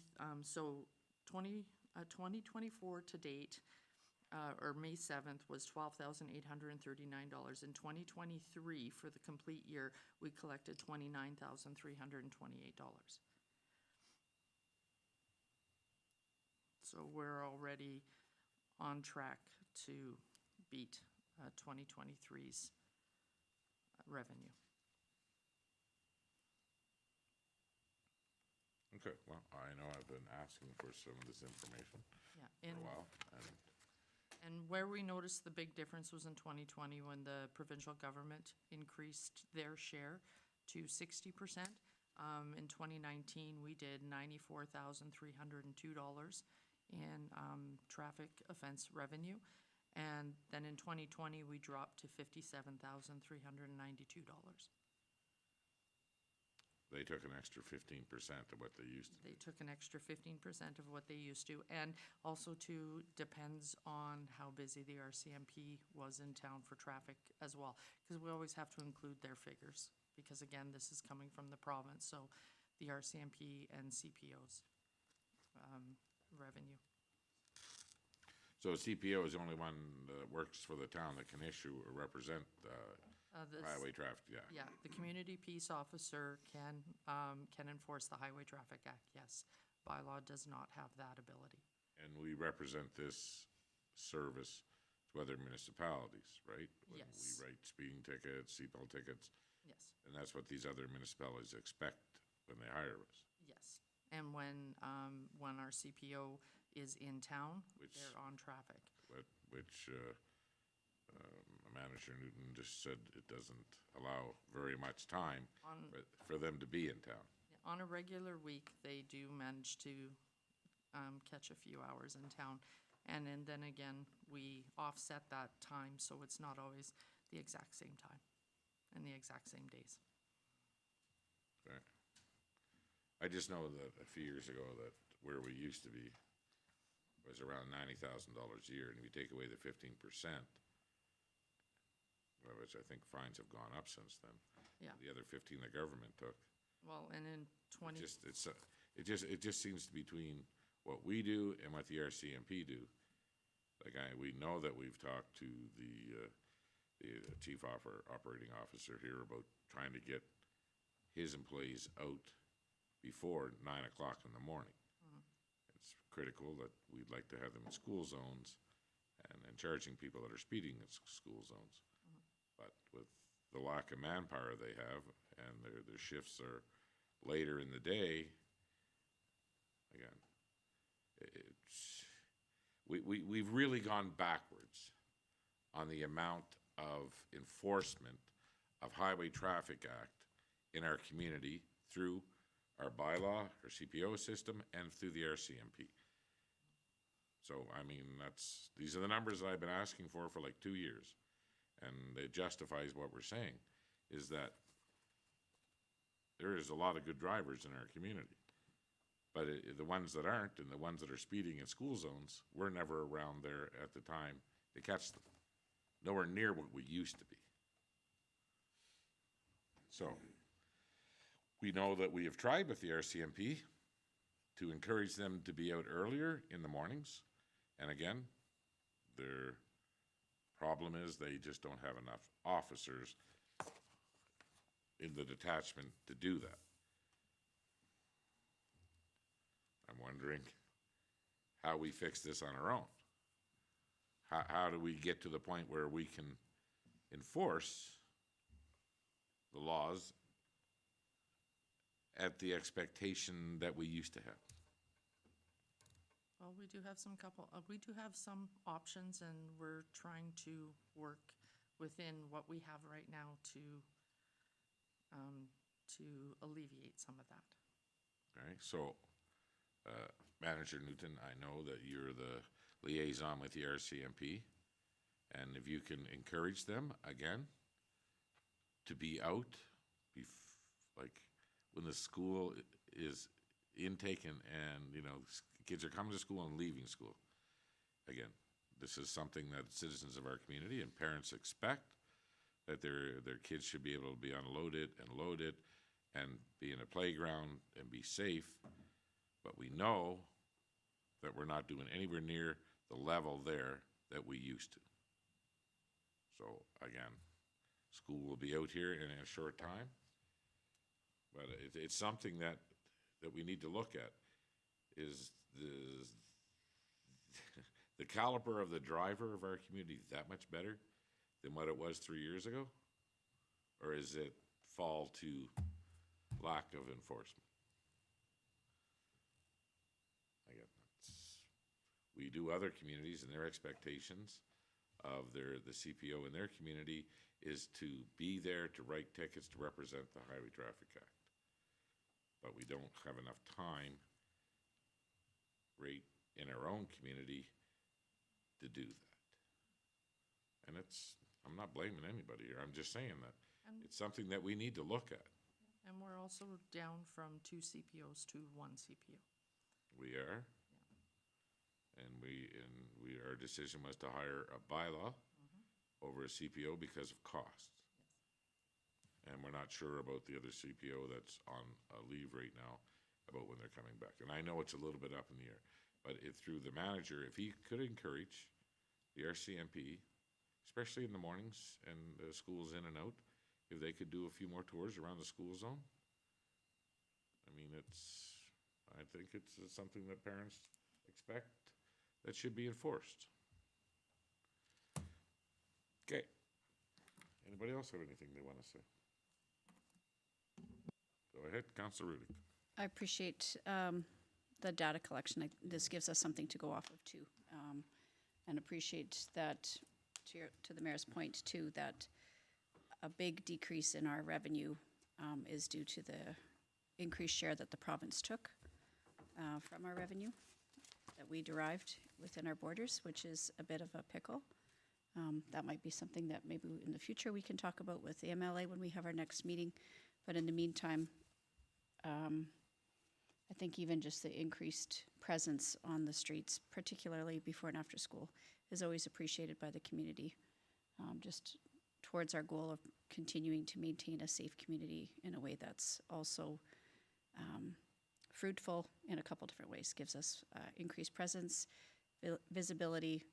2024 to date, or May 7th, was $12,839. In 2023, for the complete year, we collected $29,328. So we're already on track to beat 2023's revenue. Okay, well, I know I've been asking for some of this information Yeah, for a while. And where we noticed the big difference was in 2020 when the provincial government increased their share to 60%. In 2019, we did $94,302 in traffic offense revenue. And then in 2020, we dropped to $57,392. They took an extra 15% of what they used to. They took an extra 15% of what they used to. And also too, depends on how busy the RCMP was in town for traffic as well. Because we always have to include their figures. Because again, this is coming from the province, so the RCMP and CPO's revenue. So CPO is the only one that works for the town that can issue or represent This- highway traffic, yeah. Yeah, the community peace officer can enforce the Highway Traffic Act, yes. Bylaw does not have that ability. And we represent this service to other municipalities, right? Yes. When we write speeding tickets, seatbelt tickets, Yes, and that's what these other municipalities expect when they hire us. yes. And when our CPO is in town, Which- they're on traffic. Which Manager Newton just said it doesn't allow very much time On- for them to be in town. On a regular week, they do manage to catch a few hours in town. And then again, we offset that time, so it's not always the exact same time and the exact same days. Okay. I just know that a few years ago that where we used to be was around $90,000 a year, and if you take away the 15%, which I think fines have gone up since then. Yeah. The other 15 the government took. Well, and in 20, It just seems to be between what we do and what the RCMP do. Like we know that we've talked to the chief operating officer here about trying to get his employees out before 9 o'clock in the morning. It's critical that we'd like to have them in school zones and charging people that are speeding in school zones. But with the lack of manpower they have and their shifts are later in the day, again, we've really gone backwards on the amount of enforcement of Highway Traffic Act in our community through our bylaw, our CPO system, and through the RCMP. So, I mean, these are the numbers that I've been asking for like 2 years. And it justifies what we're saying, is that there is a lot of good drivers in our community. But the ones that aren't and the ones that are speeding in school zones, we're never around there at the time to catch them. Nowhere near what we used to be. So, we know that we have tried with the RCMP to encourage them to be out earlier in the mornings. And again, their problem is they just don't have enough officers in the detachment to do that. I'm wondering how we fix this on our own. How do we get to the point where we can enforce the laws at the expectation that we used to have? well, we do have some options, and we're trying to work within what we have right now to alleviate some of that. Okay, so, Manager Newton, I know that you're the liaison with the RCMP, and if you can encourage them, again, to be out, like, when the school is intake and kids are coming to school and leaving school. Again, this is something that citizens of our community and parents expect, that their kids should be able to be unloaded and loaded and be in a playground and be safe. But we know that we're not doing anywhere near the level there that we used to. So again, school will be out here in a short time. But it's something that we need to look at, is the caliber of the driver of our community that much better than what it was 3 years ago? Or is it fall to lack of enforcement? Again, we do other communities, and their expectations of the CPO in their community is to be there to write tickets to represent the Highway Traffic Act. But we don't have enough time right in our own community to do that. And I'm not blaming anybody here, I'm just saying that it's something that we need to look at. And we're also down from 2 CPOs to 1 CPO. We are. And our decision was to hire a bylaw over a CPO because of cost. And we're not sure about the other CPO that's on leave right now about when they're coming back. And I know it's a little bit up in the air, but through the manager, if he could encourage the RCMP, especially in the mornings and the schools in and out, if they could do a few more tours around the school zone. I mean, I think it's something that parents expect that should be enforced. Okay. Anybody else have anything they want to say? Go ahead, Councilor Rudick. I appreciate the data collection. This gives us something to go off of too. And appreciate that, to the mayor's point too, that a big decrease in our revenue is due to the increased share that the province took from our revenue that we derived within our borders, which is a bit of a pickle. That might be something that maybe in the future we can talk about with the MLA when we have our next meeting. But in the meantime, I think even just the increased presence on the streets, particularly before and after school, is always appreciated by the community, just towards our goal of continuing to maintain a safe community in a way that's also fruitful in a couple different ways. Gives us increased presence, visibility,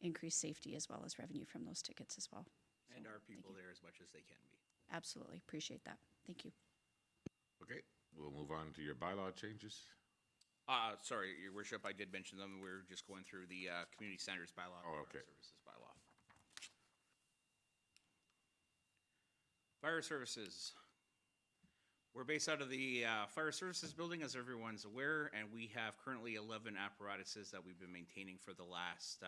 increased safety, as well as revenue from those tickets as well. And our people there as much as they can be. Absolutely, appreciate that. Thank you. Okay, we'll move on to your bylaw changes. Sorry, Your Worship, I did mention them. We're just going through the community standards bylaw. Oh, and okay. Fire services bylaw. Fire services. We're based out of the fire services building, as everyone's aware, and we have currently 11 apparatuses that we've been maintaining for the last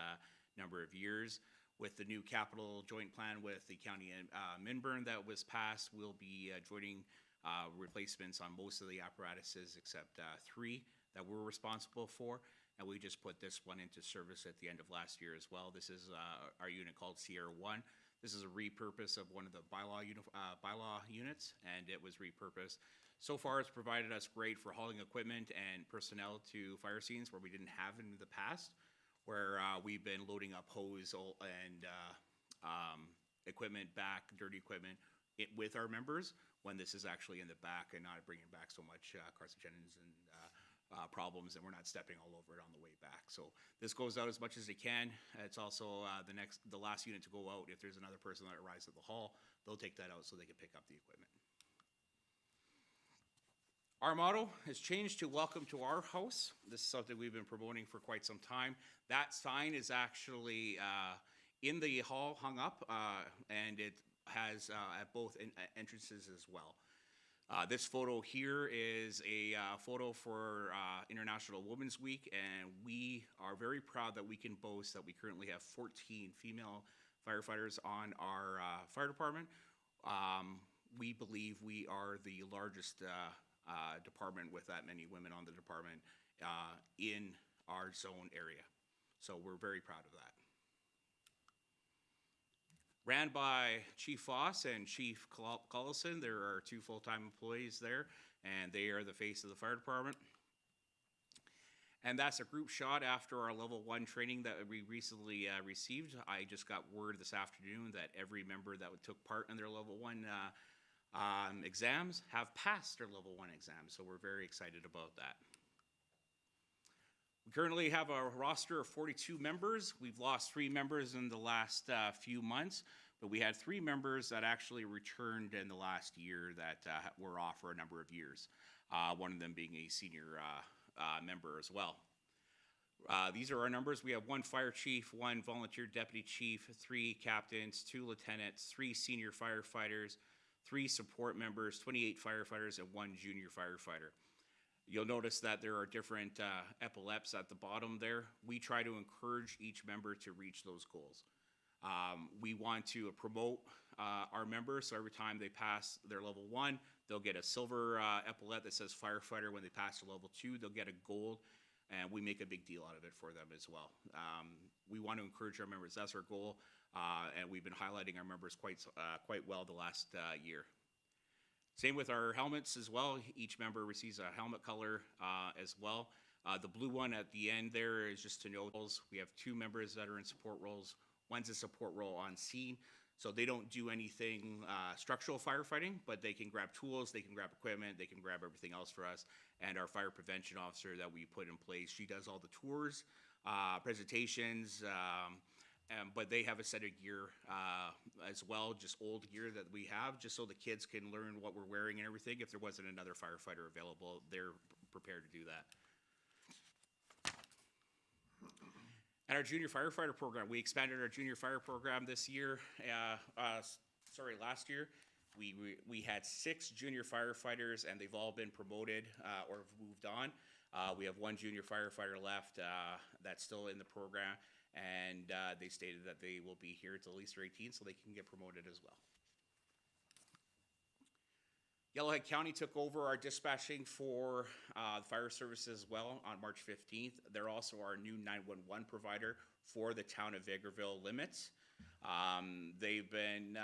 number of years. With the new capital joint plan with the county and Minburn that was passed, we'll be joining replacements on most of the apparatuses except 3 that we're responsible for. And we just put this one into service at the end of last year as well. This is our unit called Sierra 1. This is a repurpose of one of the bylaw units, and it was repurposed. So far, it's provided us great for hauling equipment and personnel to fire scenes where we didn't have in the past, where we've been loading up hose and equipment back, dirty equipment, with our members, when this is actually in the back and not bringing back so much carcinogens and problems, and we're not stepping all over it on the way back. So this goes out as much as it can. It's also the last unit to go out. If there's another person that arrives at the hall, they'll take that out so they can pick up the equipment. Our motto has changed to "Welcome to our house." This is something we've been promoting for quite some time. That sign is actually in the hall, hung up, and it has at both entrances as well. This photo here is a photo for International Women's Week, and we are very proud that we can boast that we currently have 14 female firefighters on our fire department. We believe we are the largest department with that many women on the department in our zone area. So we're very proud of that. Ran by Chief Foss and Chief Collison. There are 2 full-time employees there, and they are the face of the fire department. And that's a group shot after our level 1 training that we recently received. I just got word this afternoon that every member that took part in their level 1 exams have passed their level 1 exams, so we're very excited about that. We currently have a roster of 42 members. We've lost 3 members in the last few months, but we had 3 members that actually returned in the last year that were off for a number of years, one of them being a senior member as well. These are our numbers. We have 1 fire chief, 1 volunteer deputy chief, 3 captains, 2 lieutenants, 3 senior firefighters, 3 support members, 28 firefighters, and 1 junior firefighter. You'll notice that there are different epaulets at the bottom there. We try to encourage each member to reach those goals. We want to promote our members, so every time they pass their level 1, they'll get a silver epaulette that says firefighter. When they pass to level 2, they'll get a gold, and we make a big deal out of it for them as well. We want to encourage our members. That's our goal, and we've been highlighting our members quite well the last year. Same with our helmets as well. Each member receives a helmet color as well. The blue one at the end there is just to know we have 2 members that are in support roles. One's a support role on scene, so they don't do anything structural firefighting, but they can grab tools, they can grab equipment, they can grab everything else for us. And our fire prevention officer that we put in place, she does all the tours, presentations, but they have a set of gear as well, just old gear that we have, just so the kids can learn what we're wearing and everything. If there wasn't another firefighter available, they're prepared to do that. And our junior firefighter program, we expanded our junior fire program this year. Last year. We had 6 junior firefighters, and they've all been promoted or have moved on. We have 1 junior firefighter left that's still in the program, and they stated that they will be here till at least they're 18, so they can get promoted as well. Yellowhead County took over our dispatching for the fire service as well on March 15th. They're also our new 911 provider for the town of Vegreville limits. They've been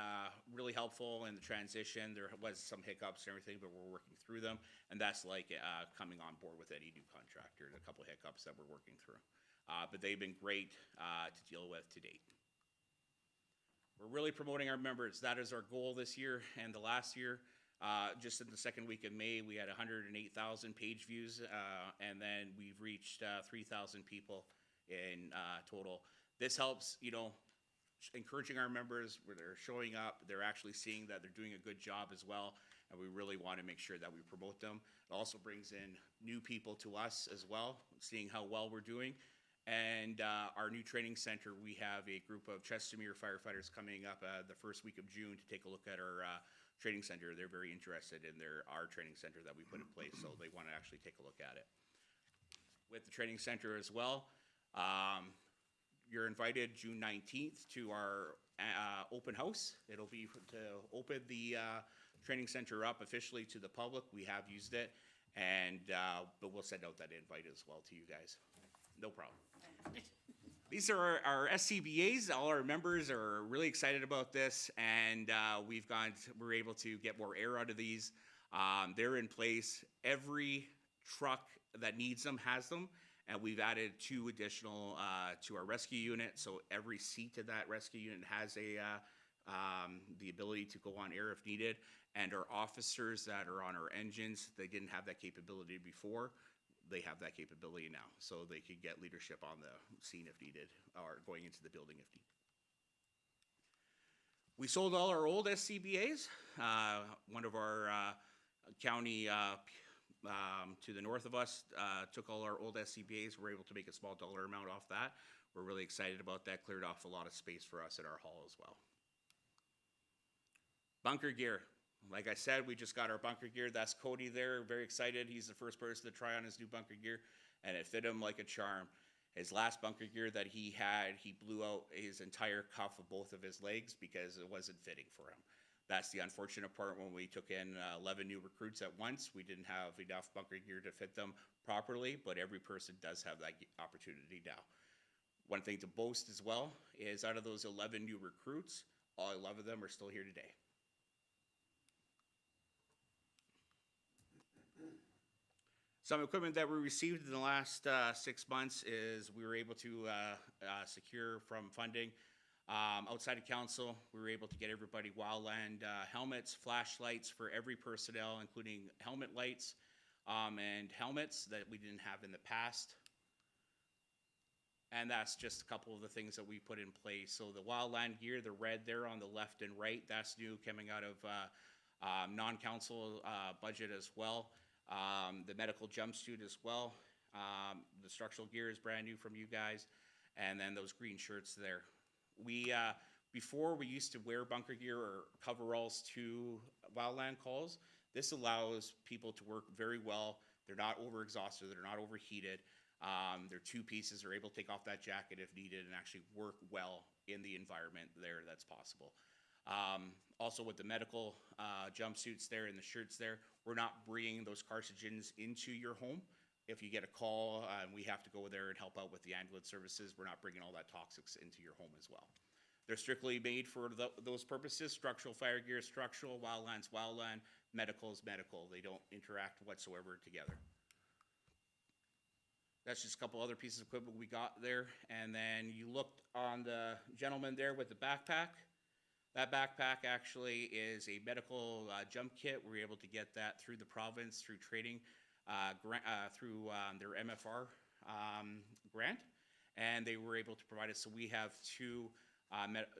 really helpful in the transition. There was some hiccups and everything, but we're working through them. And that's like coming on board with any new contractor. A couple hiccups that we're working through. But they've been great to deal with to date. We're really promoting our members. That is our goal this year and the last year. Just in the second week of May, we had 108,000 page views, and then we've reached 3,000 people in total. This helps, encouraging our members where they're showing up, they're actually seeing that they're doing a good job as well, and we really want to make sure that we promote them. It also brings in new people to us as well, seeing how well we're doing. And our new training center, we have a group of Chestermere firefighters coming up the first week of June to take a look at our training center. They're very interested in our training center that we put in place, so they want to actually take a look at it. With the training center as well, you're invited June 19th to our open house. It'll be to open the training center up officially to the public. We have used it, and but we'll send out that invite as well to you guys. No problem. These are our SCBAs. All our members are really excited about this, and we're able to get more air out of these. They're in place. Every truck that needs them has them, and we've added 2 additional to our rescue unit. So every seat in that rescue unit has the ability to go on air if needed. And our officers that are on our engines, they didn't have that capability before. They have that capability now, so they could get leadership on the scene if needed, or going into the building if needed. We sold all our old SCBAs. One of our county to the north of us took all our old SCBAs. We're able to make a small dollar amount off that. We're really excited about that. Cleared off a lot of space for us at our hall as well. Bunker gear. Like I said, we just got our bunker gear. That's Cody there, very excited. He's the first person to try on his new bunker gear, and it fit him like a charm. His last bunker gear that he had, he blew out his entire cuff of both of his legs because it wasn't fitting for him. That's the unfortunate part. When we took in 11 new recruits at once, we didn't have enough bunker gear to fit them properly, but every person does have that opportunity now. One thing to boast as well is out of those 11 new recruits, all 11 of them are still here today. Some equipment that we received in the last 6 months is we were able to secure from funding. Outside of council, we were able to get everybody Wildland helmets, flashlights for every personnel, including helmet lights and helmets that we didn't have in the past. And that's just a couple of the things that we put in place. So the Wildland gear, the red there on the left and right, that's new, coming out of non-council budget as well. The medical jumpsuit as well. The structural gear is brand new from you guys. And then those green shirts there. Before we used to wear bunker gear or coveralls to wildland calls. This allows people to work very well. They're not over exhausted, they're not overheated. They're two pieces, they're able to take off that jacket if needed and actually work well in the environment there that's possible. Also with the medical jumpsuits there and the shirts there, we're not bringing those carcinogens into your home. If you get a call and we have to go there and help out with the ambulance services, we're not bringing all that toxics into your home as well. They're strictly made for those purposes. Structural fire gear, structural, wildlands, wildland, medical is medical. They don't interact whatsoever together. That's just a couple other pieces of equipment we got there. And then you looked on the gentleman there with the backpack. That backpack actually is a medical jump kit. We're able to get that through the province, through training, through their MFR grant. And they were able to provide us, so we have two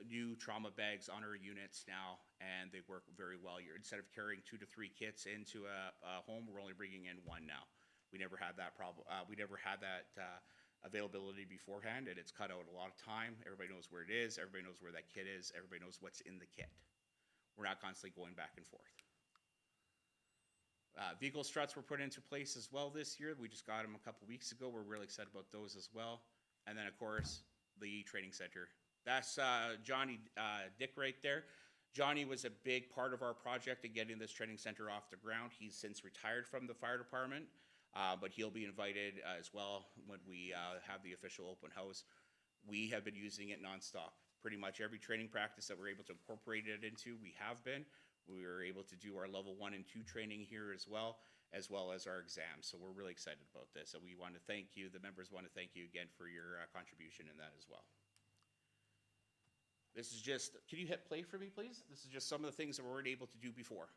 new trauma bags on our units now, and they work very well. Instead of carrying 2 to 3 kits into a home, we're only bringing in 1 now. We never had that problem. We never had that availability beforehand, and it's cut out a lot of time. Everybody knows where it is. Everybody knows where that kit is. Everybody knows what's in the kit. We're not constantly going back and forth. Vehicle struts were put into place as well this year. We just got them a couple weeks ago. We're really excited about those as well. And then, of course, the training center. That's Johnny Dick right there. Johnny was a big part of our project in getting this training center off the ground. He's since retired from the fire department, but he'll be invited as well when we have the official open house. We have been using it nonstop. Pretty much every training practice that we're able to incorporate it into, we have been. We were able to do our level 1 and 2 training here as well as our exams. So we're really excited about this. And we want to thank you, the members want to thank you again for your contribution in that as well. This is just, can you hit play for me, please? This is just some of the things that we weren't able to do before.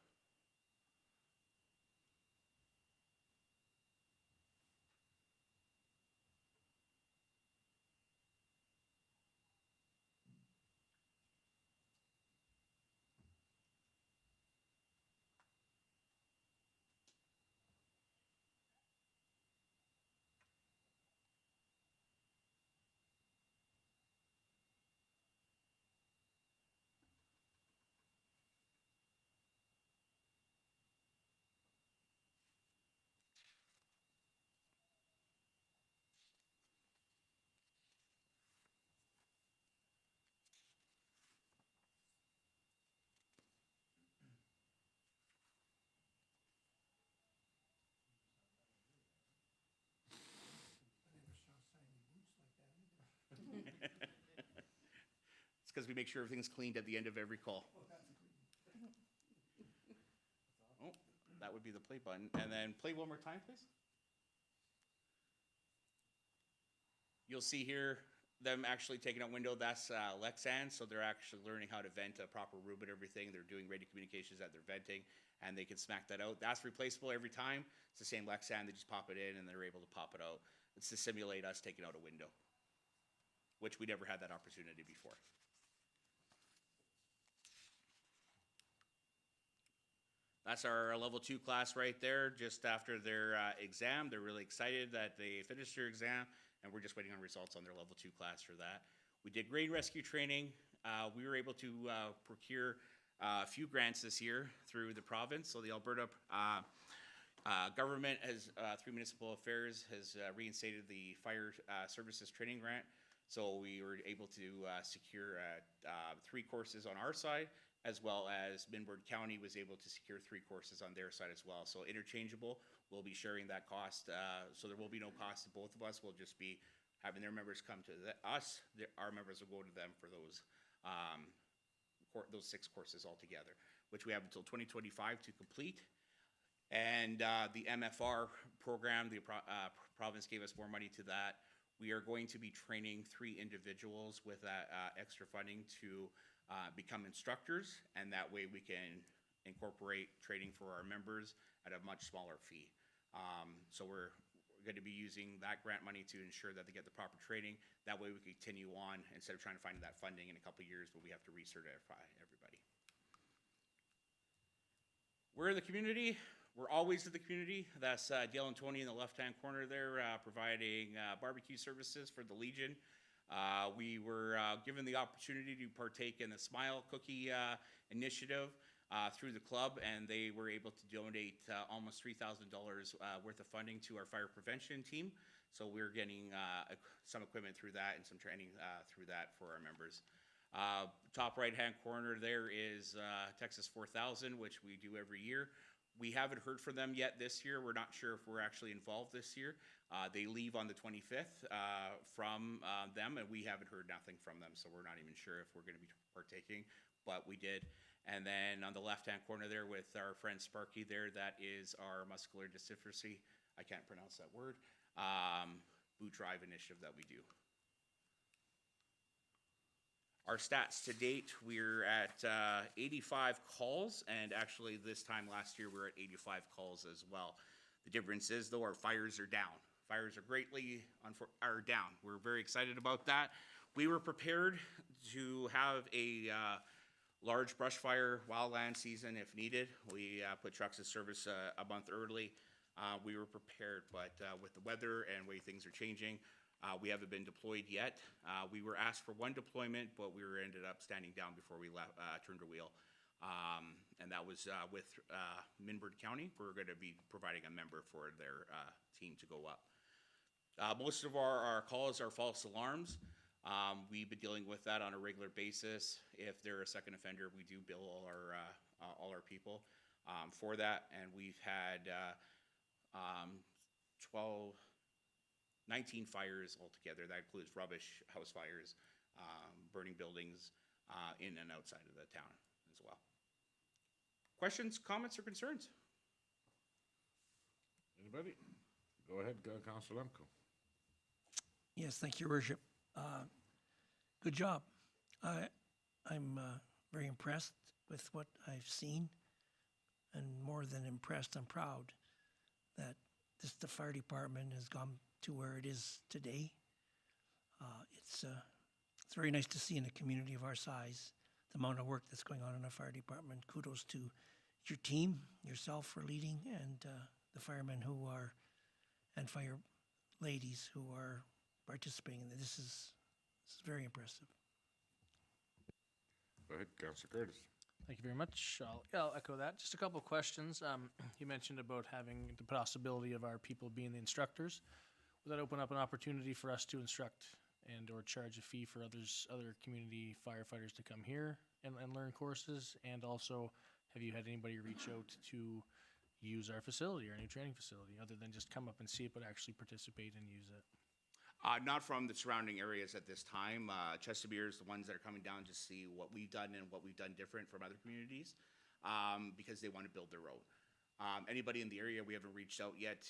It's because we make sure everything's cleaned at the end of every call. Oh, that would be the play button. And then play one more time, please. You'll see here them actually taking out window. That's Lexan, so they're actually learning how to vent a proper room and everything. They're doing radio communications that they're venting, and they can smack that out. That's replaceable every time. It's the same Lexan. They just pop it in, and they're able to pop it out. It's to simulate us taking out a window, which we never had that opportunity before. That's our level 2 class right there, just after their exam. They're really excited that they finished their exam, and we're just waiting on results on their level 2 class for that. We did grain rescue training. We were able to procure a few grants this year through the province. So the Alberta government has, through municipal affairs, has reinstated the fire services training grant. So we were able to secure 3 courses on our side, as well as Minburn County was able to secure 3 courses on their side as well. So interchangeable, we'll be sharing that cost. So there will be no cost to both of us. We'll just be having their members come to us. Our members will go to them for those 6 courses altogether, which we have until 2025 to complete. And the MFR program, the province gave us more money to that. We are going to be training 3 individuals with that extra funding to become instructors, and that way we can incorporate training for our members at a much smaller fee. So we're going to be using that grant money to ensure that they get the proper training. That way we can continue on instead of trying to find that funding in a couple of years when we have to recertify everybody. We're in the community. We're always in the community. That's Dale and Tony in the left-hand corner there, providing barbecue services for the Legion. We were given the opportunity to partake in the Smile Cookie initiative. through the club, and they were able to donate almost $3,000 worth of funding to our fire prevention team. So we're getting some equipment through that and some training through that for our members. Top right-hand corner there is Texas 4000, which we do every year. We haven't heard from them yet this year. We're not sure if we're actually involved this year. They leave on the 25th from them, and we haven't heard nothing from them, so we're not even sure if we're going to be partaking, but we did. And then on the left-hand corner there with our friend Sparky there, that is our muscular dystrophy, I can't pronounce that word, boot drive initiative that we do. Our stats to date, we're at 85 calls, and actually this time last year we were at 85 calls as well. The difference is, though, our fires are down. Fires are greatly down. We're very excited about that. We were prepared to have a large brush fire wildland season if needed. We put trucks in service a month early. We were prepared, but with the weather and way things are changing, we haven't been deployed yet. We were asked for one deployment, but we ended up standing down before we left, turned a wheel. And that was with Minbert County. We're going to be providing a member for their team to go up. Most of our calls are false alarms. We've been dealing with that on a regular basis. If they're a second offender, we do bill all our people for that. And we've had 19 fires altogether. That includes rubbish, house fires, burning buildings in and outside of the town as well. Questions, comments, or concerns? Anybody? Go ahead, Councilor Lemko. Yes, thank you, Your Worship. Good job. I'm very impressed with what I've seen, and more than impressed, I'm proud that the fire department has gone to where it is today. It's very nice to see in a community of our size the amount of work that's going on in the fire department. Kudos to your team, yourself for leading, and the firemen who are, and fire ladies who are participating in this. This is very impressive. Go ahead, Councilor Curtis. Thank you very much. I'll echo that. Just a couple of questions. You mentioned about having the possibility of our people being the instructors. Would that open up an opportunity for us to instruct and or charge a fee for other community firefighters to come here and learn courses? And also, have you had anybody reach out to use our facility, our new training facility, other than just come up and see it, but actually participate and use it? Not from the surrounding areas at this time. Chestermere is the ones that are coming down to see what we've done and what we've done different from other communities because they want to build their own. Anybody in the area, we haven't reached out yet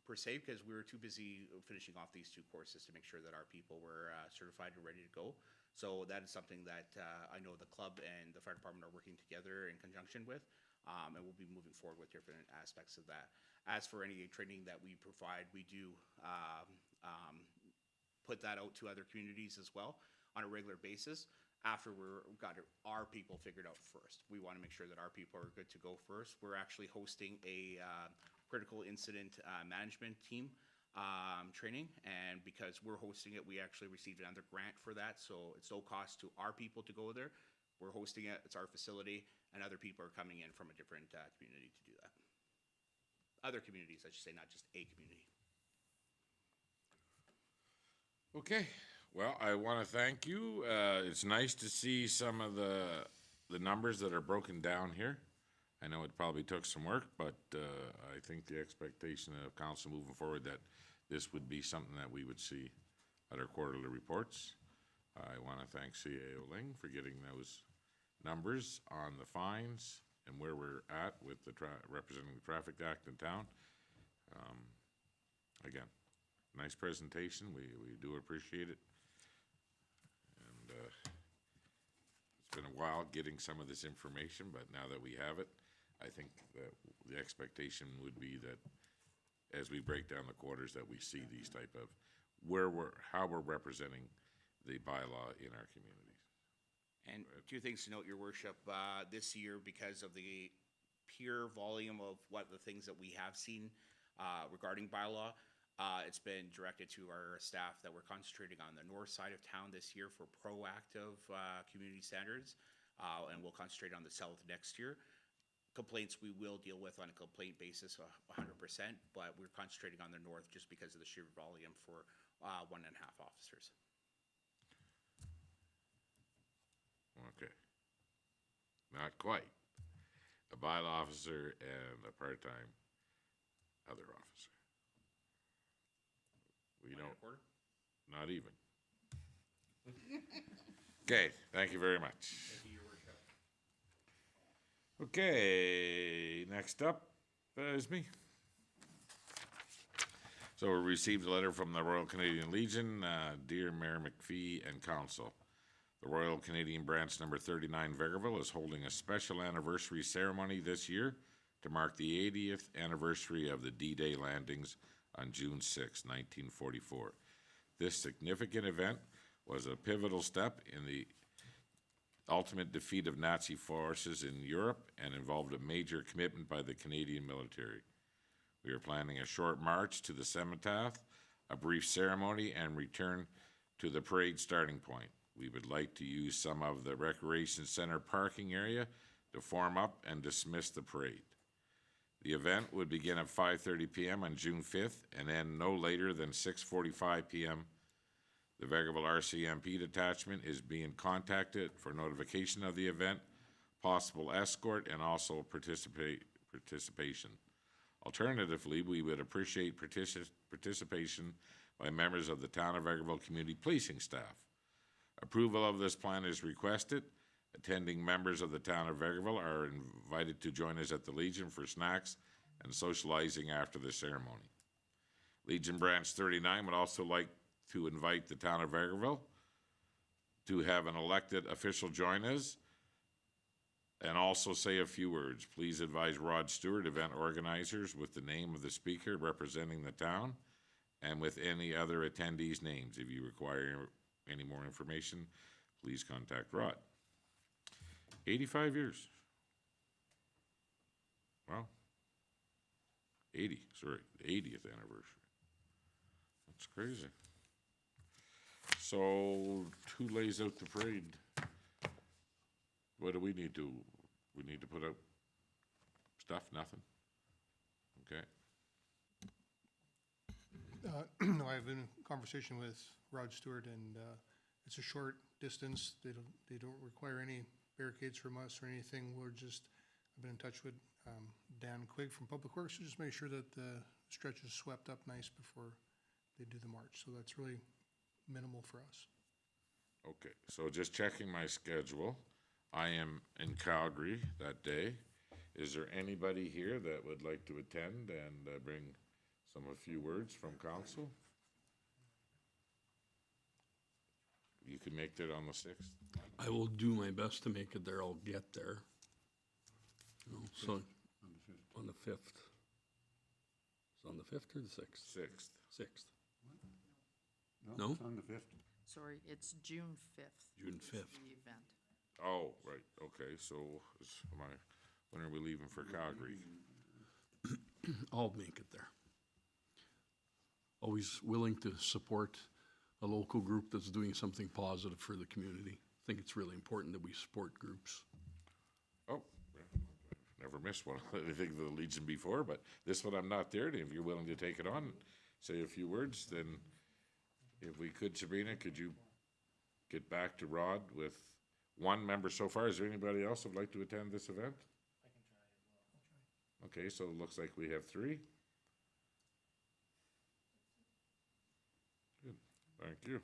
per se because we were too busy finishing off these two courses to make sure that our people were certified and ready to go. So that is something that I know the club and the fire department are working together in conjunction with, and we'll be moving forward with different aspects of that. As for any training that we provide, we do put that out to other communities as well on a regular basis after we've got our people figured out first. We want to make sure that our people are good to go first. We're actually hosting a critical incident management team training, and because we're hosting it, we actually received another grant for that, so it's no cost to our people to go there. We're hosting it, it's our facility, and other people are coming in from a different community to do that. Other communities, I should say, not just a community. Okay, well, I want to thank you. It's nice to see some of the numbers that are broken down here. I know it probably took some work, but I think the expectation of council moving forward that this would be something that we would see at our quarterly reports. I want to thank CAO Ling for getting those numbers on the fines and where we're at with the representing the Traffic Act in town. Again, nice presentation. We do appreciate it. And it's been a while getting some of this information, but now that we have it, I think that the expectation would be that as we break down the quarters that we see these type of how we're representing the bylaw in our communities. And two things to note, Your Worship, this year, because of the pure volume of what the things that we have seen regarding bylaw, it's been directed to our staff that we're concentrating on the north side of town this year for proactive community standards. and we'll concentrate on the south next year. Complaints we will deal with on a complaint basis, 100%, but we're concentrating on the north just because of the sheer volume for 1.5 officers. Okay. Not quite. A bylaw officer and a part-time other officer. We don't, not even. Okay, thank you very much. Okay, next up is me. So we received a letter from the Royal Canadian Legion, Dear Mayor McPhee and Council. The Royal Canadian Branch number 39 Vegreville is holding a special anniversary ceremony this year to mark the 80th anniversary of the D-Day landings on June 6, 1944. This significant event was a pivotal step in the ultimate defeat of Nazi forces in Europe and involved a major commitment by the Canadian military. We are planning a short march to the cenotaph, a brief ceremony, and return to the parade starting point. We would like to use some of the Recreation Center parking area to form up and dismiss the parade. The event would begin at 5:30 p.m. on June 5th and end no later than 6:45 p.m. The Vegreville RCMP detachment is being contacted for notification of the event, possible escort, and also participation. Alternatively, we would appreciate participation by members of the Town of Vegreville Community Policing staff. Approval of this plan is requested. Attending members of the Town of Vegreville are invited to join us at the Legion for snacks and socializing after the ceremony. Legion Branch 39 would also like to invite the Town of Vegreville to have an elected official join us and also say a few words. Please advise Rod Stewart, event organizers, with the name of the speaker representing the town and with any other attendees' names. If you require any more information, please contact Rod. 85 years. Wow. 80, sorry, the 80th anniversary. That's crazy. So, who lays out the parade? What do we need to, we need to put up stuff, nothing? Okay. No, I've been in conversation with Rod Stewart, and it's a short distance. They don't require any barricades from us or anything. I've been in touch with Dan Quigg from Public Works to just make sure that the stretch is swept up nice before they do the march. So that's really minimal for us. Okay, so just checking my schedule. I am in Calgary that day. Is there anybody here that would like to attend and bring a few words from council? You can make that on the 6th? I will do my best to make it there. I'll get there. You know, so on the 5th. It's on the 5th or the 6th? 6th. 6th. No? It's on the 5th. Sorry, it's June 5th. June is 5th. The event. Oh, right, okay, so when are we leaving for Calgary? I'll make it there. Always willing to support a local group that's doing something positive for the community. I think it's really important that we support groups. Oh, never missed one, I think of the Legion before, but this one I'm not there, and if you're willing to take it on, say a few words, then if we could, Sabrina, could you get back to Rod with one member so far? Is there anybody else who'd like to attend this event? I can try it. I'll try. Okay, so it looks like we have 3. Good, thank you.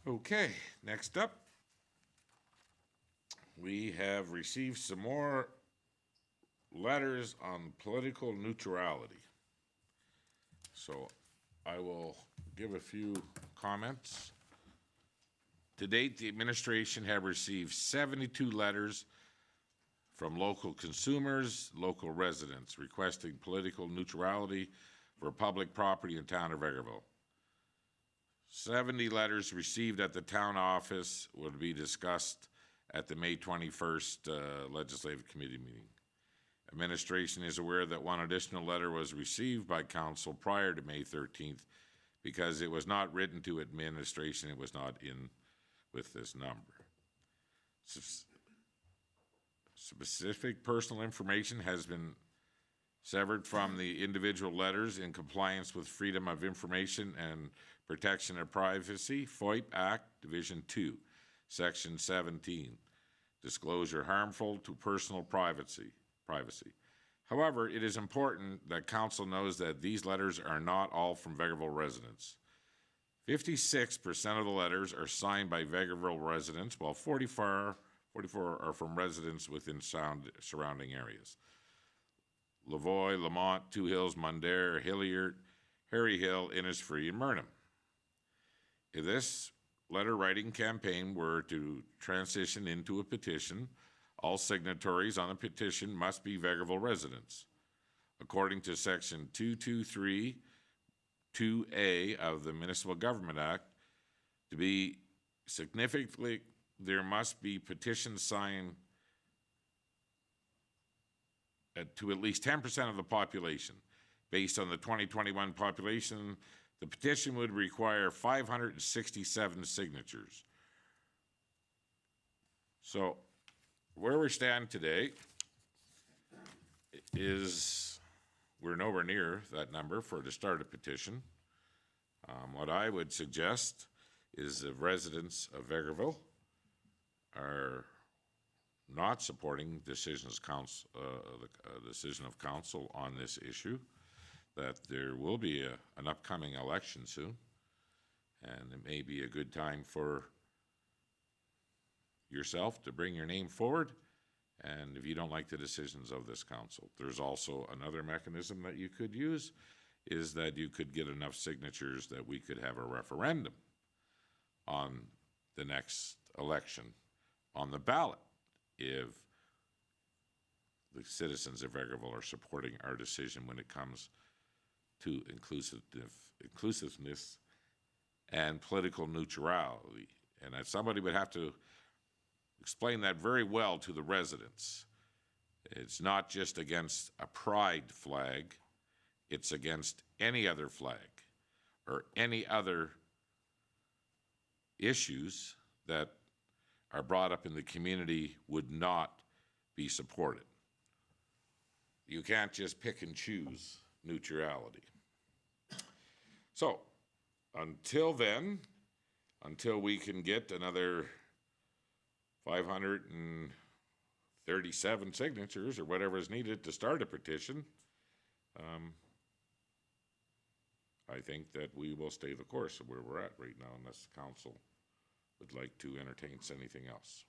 Okay, next up, we have received some more letters on political neutrality. So I will give a few comments. To date, the administration have received 72 letters from local consumers, local residents, requesting political neutrality for public property in town of Vegreville. 70 letters received at the town office would be discussed at the May 21st Legislative Committee meeting. Administration is aware that one additional letter was received by council prior to May 13th because it was not written to administration, it was not in with this number. Specific personal information has been severed from the individual letters in compliance with Freedom of Information and Protection of Privacy, FOIP Act, Division 2, Section 17. Disclosure harmful to personal privacy. However, it is important that council knows that these letters are not all from Vegreville residents. 56% of the letters are signed by Vegreville residents, while 44 are from residents within surrounding areas. Lavoy, Lamont, Two Hills, Mundare, Hilliard, Harry Hill, Innisfree, and Murnham. If this letter writing campaign were to transition into a petition, all signatories on the petition must be Vegreville residents. According to Section 223 2A of the Municipal Government Act, to be significantly, there must be petitions signed to at least 10% of the population. Based on the 2021 population, the petition would require 567 signatures. So where we stand today is we're nowhere near that number to start a petition. What I would suggest is the residents of Vegreville are not supporting decision of council on this issue, that there will be an upcoming election soon, and it may be a good time for yourself to bring your name forward, and if you don't like the decisions of this council. There's also another mechanism that you could use, is that you could get enough signatures that we could have a referendum on the next election on the ballot if the citizens of Vegreville are supporting our decision when it comes to inclusiveness and political neutrality. And that somebody would have to explain that very well to the residents. It's not just against a pride flag, it's against any other flag or any other issues that are brought up in the community would not be supported. You can't just pick and choose neutrality. So, until then, until we can get another 537 signatures or whatever is needed to start a petition, I think that we will stay the course of where we're at right now, unless the council would like to entertain anything else.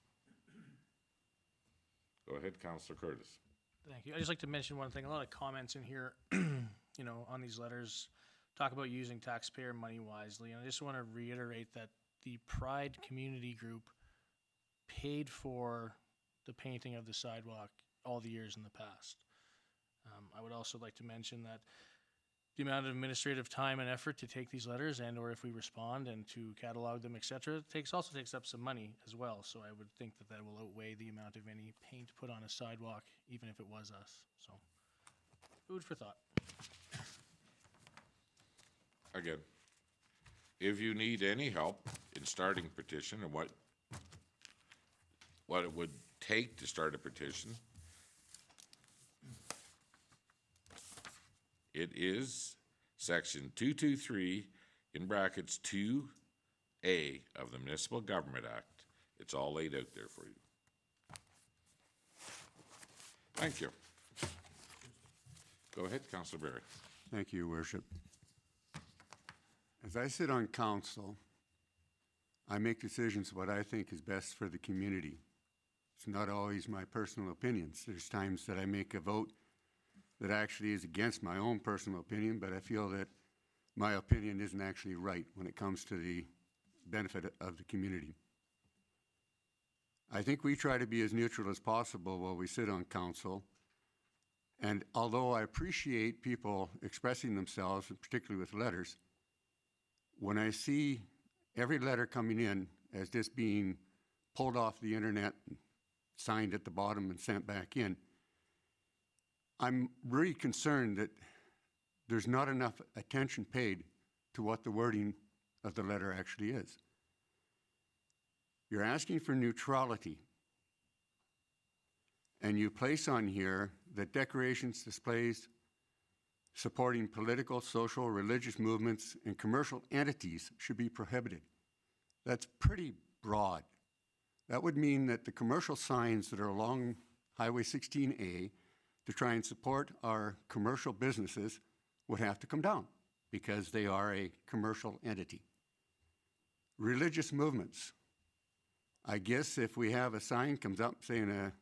Go ahead, Councillor Curtis. Thank you. I'd just like to mention one thing. A lot of comments in here, you know, on these letters talk about using taxpayer money wisely. And I just want to reiterate that the Pride Community Group paid for the painting of the sidewalk all the years in the past. I would also like to mention that the amount of administrative time and effort to take these letters and or if we respond and to catalog them, etc., also takes up some money as well. So I would think that that will outweigh the amount of any paint put on a sidewalk, even if it was us. So, food for thought. Again, if you need any help in starting a petition and what it would take to start a petition, it is section 223 in brackets 2A of the Municipal Government Act. It's all laid out there for you. Thank you. Go ahead, Councillor Barry. Thank you, Worship. As I sit on council, I make decisions what I think is best for the community. It's not always my personal opinions. There's times that I make a vote that actually is against my own personal opinion, but I feel that my opinion isn't actually right when it comes to the benefit of the community. I think we try to be as neutral as possible while we sit on council. And although I appreciate people expressing themselves, particularly with letters, when I see every letter coming in as this being pulled off the internet, signed at the bottom and sent back in, I'm really concerned that there's not enough attention paid to what the wording of the letter actually is. You're asking for neutrality and you place on here that decorations, displays, supporting political, social, religious movements, and commercial entities should be prohibited. That's pretty broad. That would mean that the commercial signs that are along Highway 16A to try and support our commercial businesses would have to come down because they are a commercial entity. Religious movements. I guess if we have a sign comes up saying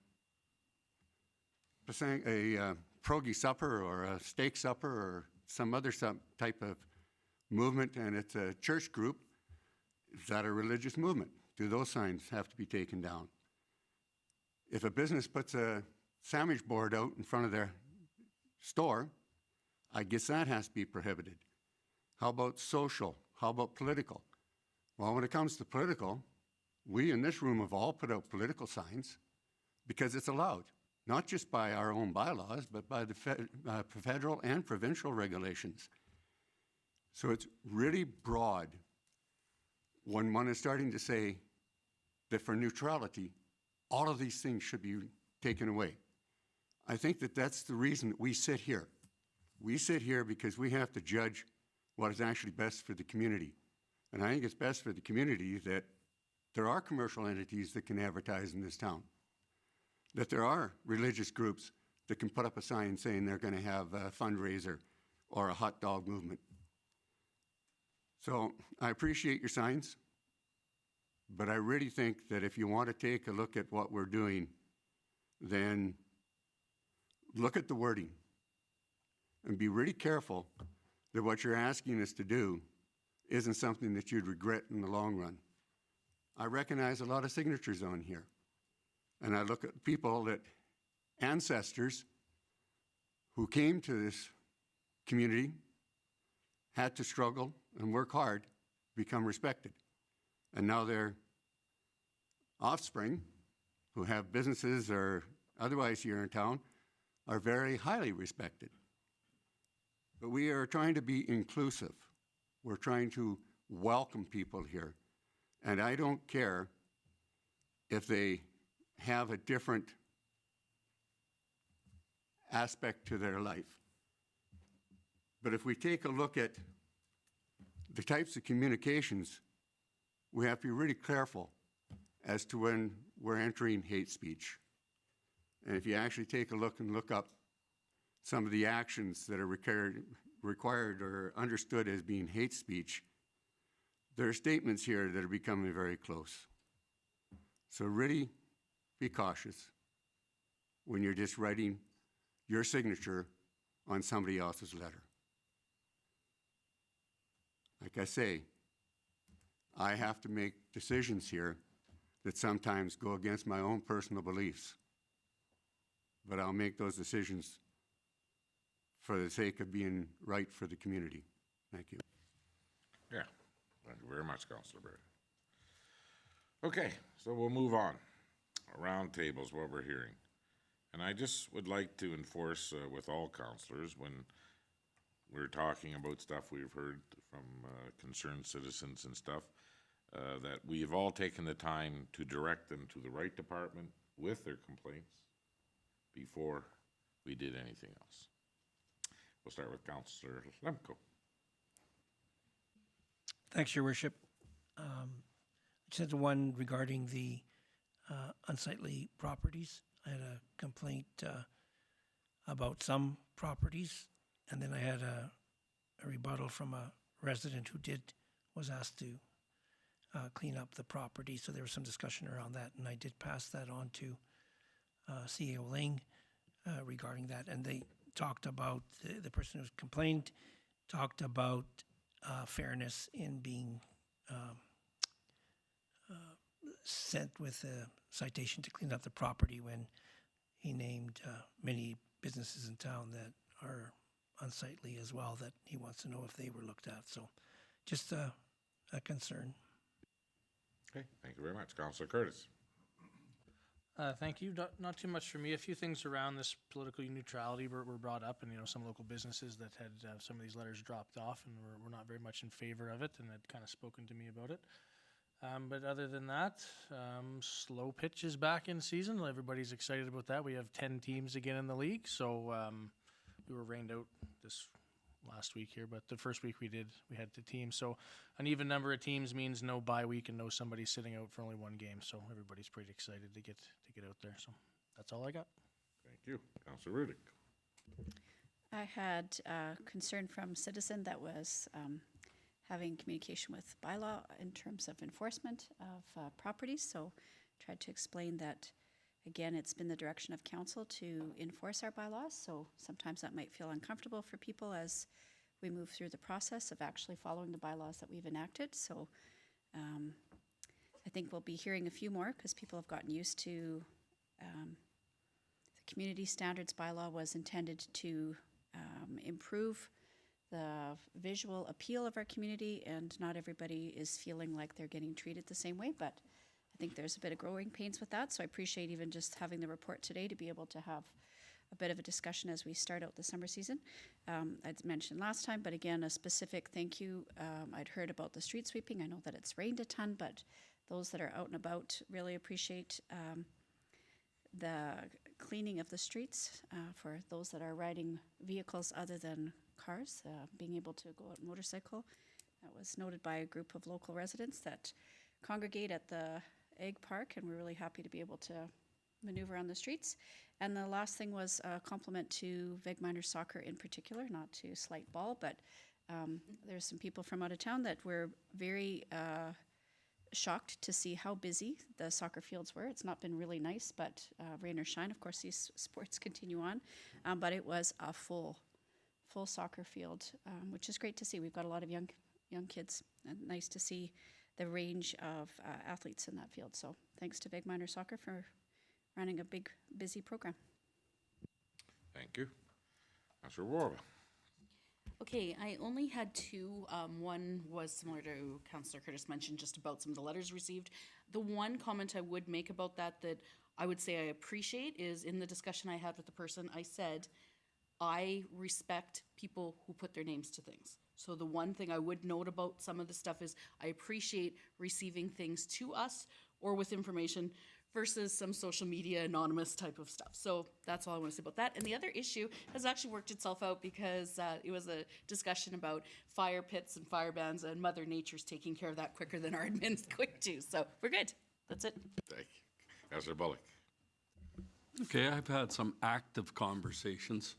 a pierogi supper or a steak supper or some other type of movement and it's a church group, is that a religious movement? Do those signs have to be taken down? If a business puts a sandwich board out in front of their store, I guess that has to be prohibited. How about social? How about political? Well, when it comes to political, we in this room have all put out political signs because it's allowed, not just by our own bylaws, but by the federal and provincial regulations. So it's really broad when one is starting to say that for neutrality, all of these things should be taken away. I think that that's the reason that we sit here. We sit here because we have to judge what is actually best for the community. And I think it's best for the community that there are commercial entities that can advertise in this town, that there are religious groups that can put up a sign saying they're going to have a fundraiser or a hot dog movement. So I appreciate your signs, but I really think that if you want to take a look at what we're doing, then look at the wording and be really careful that what you're asking us to do isn't something that you'd regret in the long run. I recognize a lot of signatures on here, and I look at people that, ancestors who came to this community, had to struggle and work hard, become respected. And now their offspring, who have businesses or otherwise here in town, are very highly respected. But we are trying to be inclusive. We're trying to welcome people here. And I don't care if they have a different aspect to their life. But if we take a look at the types of communications, we have to be really careful as to when we're entering hate speech. And if you actually take a look and look up some of the actions that are required or understood as being hate speech, there are statements here that are becoming very close. So really be cautious when you're just writing your signature on somebody else's letter. Like I say, I have to make decisions here that sometimes go against my own personal beliefs. But I'll make those decisions for the sake of being right for the community. Thank you. Yeah, thank you very much, Councillor Barrett. Okay, so we'll move on. Round tables, what we're hearing. And I just would like to enforce with all councillors when we're talking about stuff we've heard from concerned citizens and stuff, that we've all taken the time to direct them to the right department with their complaints before we did anything else. We'll start with Councillor Lemko. Thanks, Your Worship. Just had the one regarding the unsightly properties. I had a complaint about some properties, and then I had a rebuttal from a resident who was asked to clean up the property. So there was some discussion around that, and I did pass that on to CEO Ling regarding that. And they talked about, the person who complained talked about fairness in being sent with a citation to clean up the property when he named many businesses in town that are unsightly as well, that he wants to know if they were looked at. So just a concern. Okay, thank you very much. Councillor Curtis. Thank you. Not too much for me. A few things around this political neutrality were brought up, and some local businesses that had some of these letters dropped off and were not very much in favor of it, and had kind of spoken to me about it. But other than that, slow pitch is back in season. Everybody's excited about that. We have 10 teams again in the league, so we were rained out this last week here, but the first week we had the teams. So an even number of teams means no bye week and no somebody sitting out for only one game. So everybody's pretty excited to get out there. So that's all I got. Thank you. Councillor Rudick. I had concern from citizen that was having communication with bylaw in terms of enforcement of properties. So tried to explain that, again, it's been the direction of council to enforce our bylaws. So sometimes that might feel uncomfortable for people as we move through the process of actually following the bylaws that we've enacted. So I think we'll be hearing a few more because people have gotten used to the community standards bylaw was intended to improve the visual appeal of our community, and not everybody is feeling like they're getting treated the same way, but I think there's a bit of growing pains with that, so I appreciate even just having the report today to be able to have a bit of a discussion as we start out the summer season. I'd mentioned last time, but again, a specific thank you. I'd heard about the street sweeping. I know that it's rained a ton, but those that are out and about really appreciate the cleaning of the streets for those that are riding vehicles other than cars, being able to go out motorcycle. That was noted by a group of local residents that congregate at the Egg Park, and we're really happy to be able to maneuver on the streets. And the last thing was a compliment to Vegreville soccer in particular, not to slight ball, but there's some people from out of town that were very shocked to see how busy the soccer fields were. It's not been really nice, but rain or shine, of course, these sports continue on. But it was a full soccer field, which is great to see. We've got a lot of young kids, and nice to see the range of athletes in that field. So thanks to Big Minor Soccer for running a big, busy program. Thank you. Councillor Warren. Okay, I only had two. One was similar to Councillor Curtis mentioned, just about some of the letters received. The one comment I would make about that I would say I appreciate is in the discussion I had with the person, I said, I respect people who put their names to things. So the one thing I would note about some of the stuff is I appreciate receiving things to us or with information versus some social media anonymous type of stuff. So that's all I want to say about that. And the other issue has actually worked itself out because it was a discussion about fire pits and fire bans, and Mother Nature's taking care of that quicker than our admin's quick to. So we're good. That's it. Thank you. Councillor Bullock. Okay, I've had some active conversations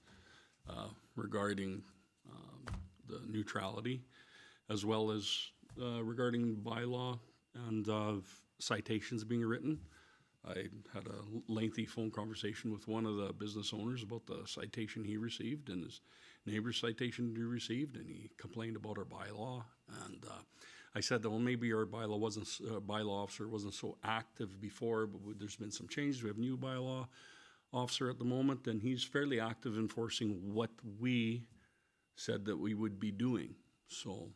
regarding the neutrality, as well as regarding bylaw and citations being written. I had a lengthy phone conversation with one of the business owners about the citation he received and his neighbor's citation he received, and he complained about our bylaw. And I said that, well, maybe our bylaw officer wasn't so active before, but there's been some changes. We have a new bylaw officer at the moment, and he's fairly active enforcing what we said that we would be doing. So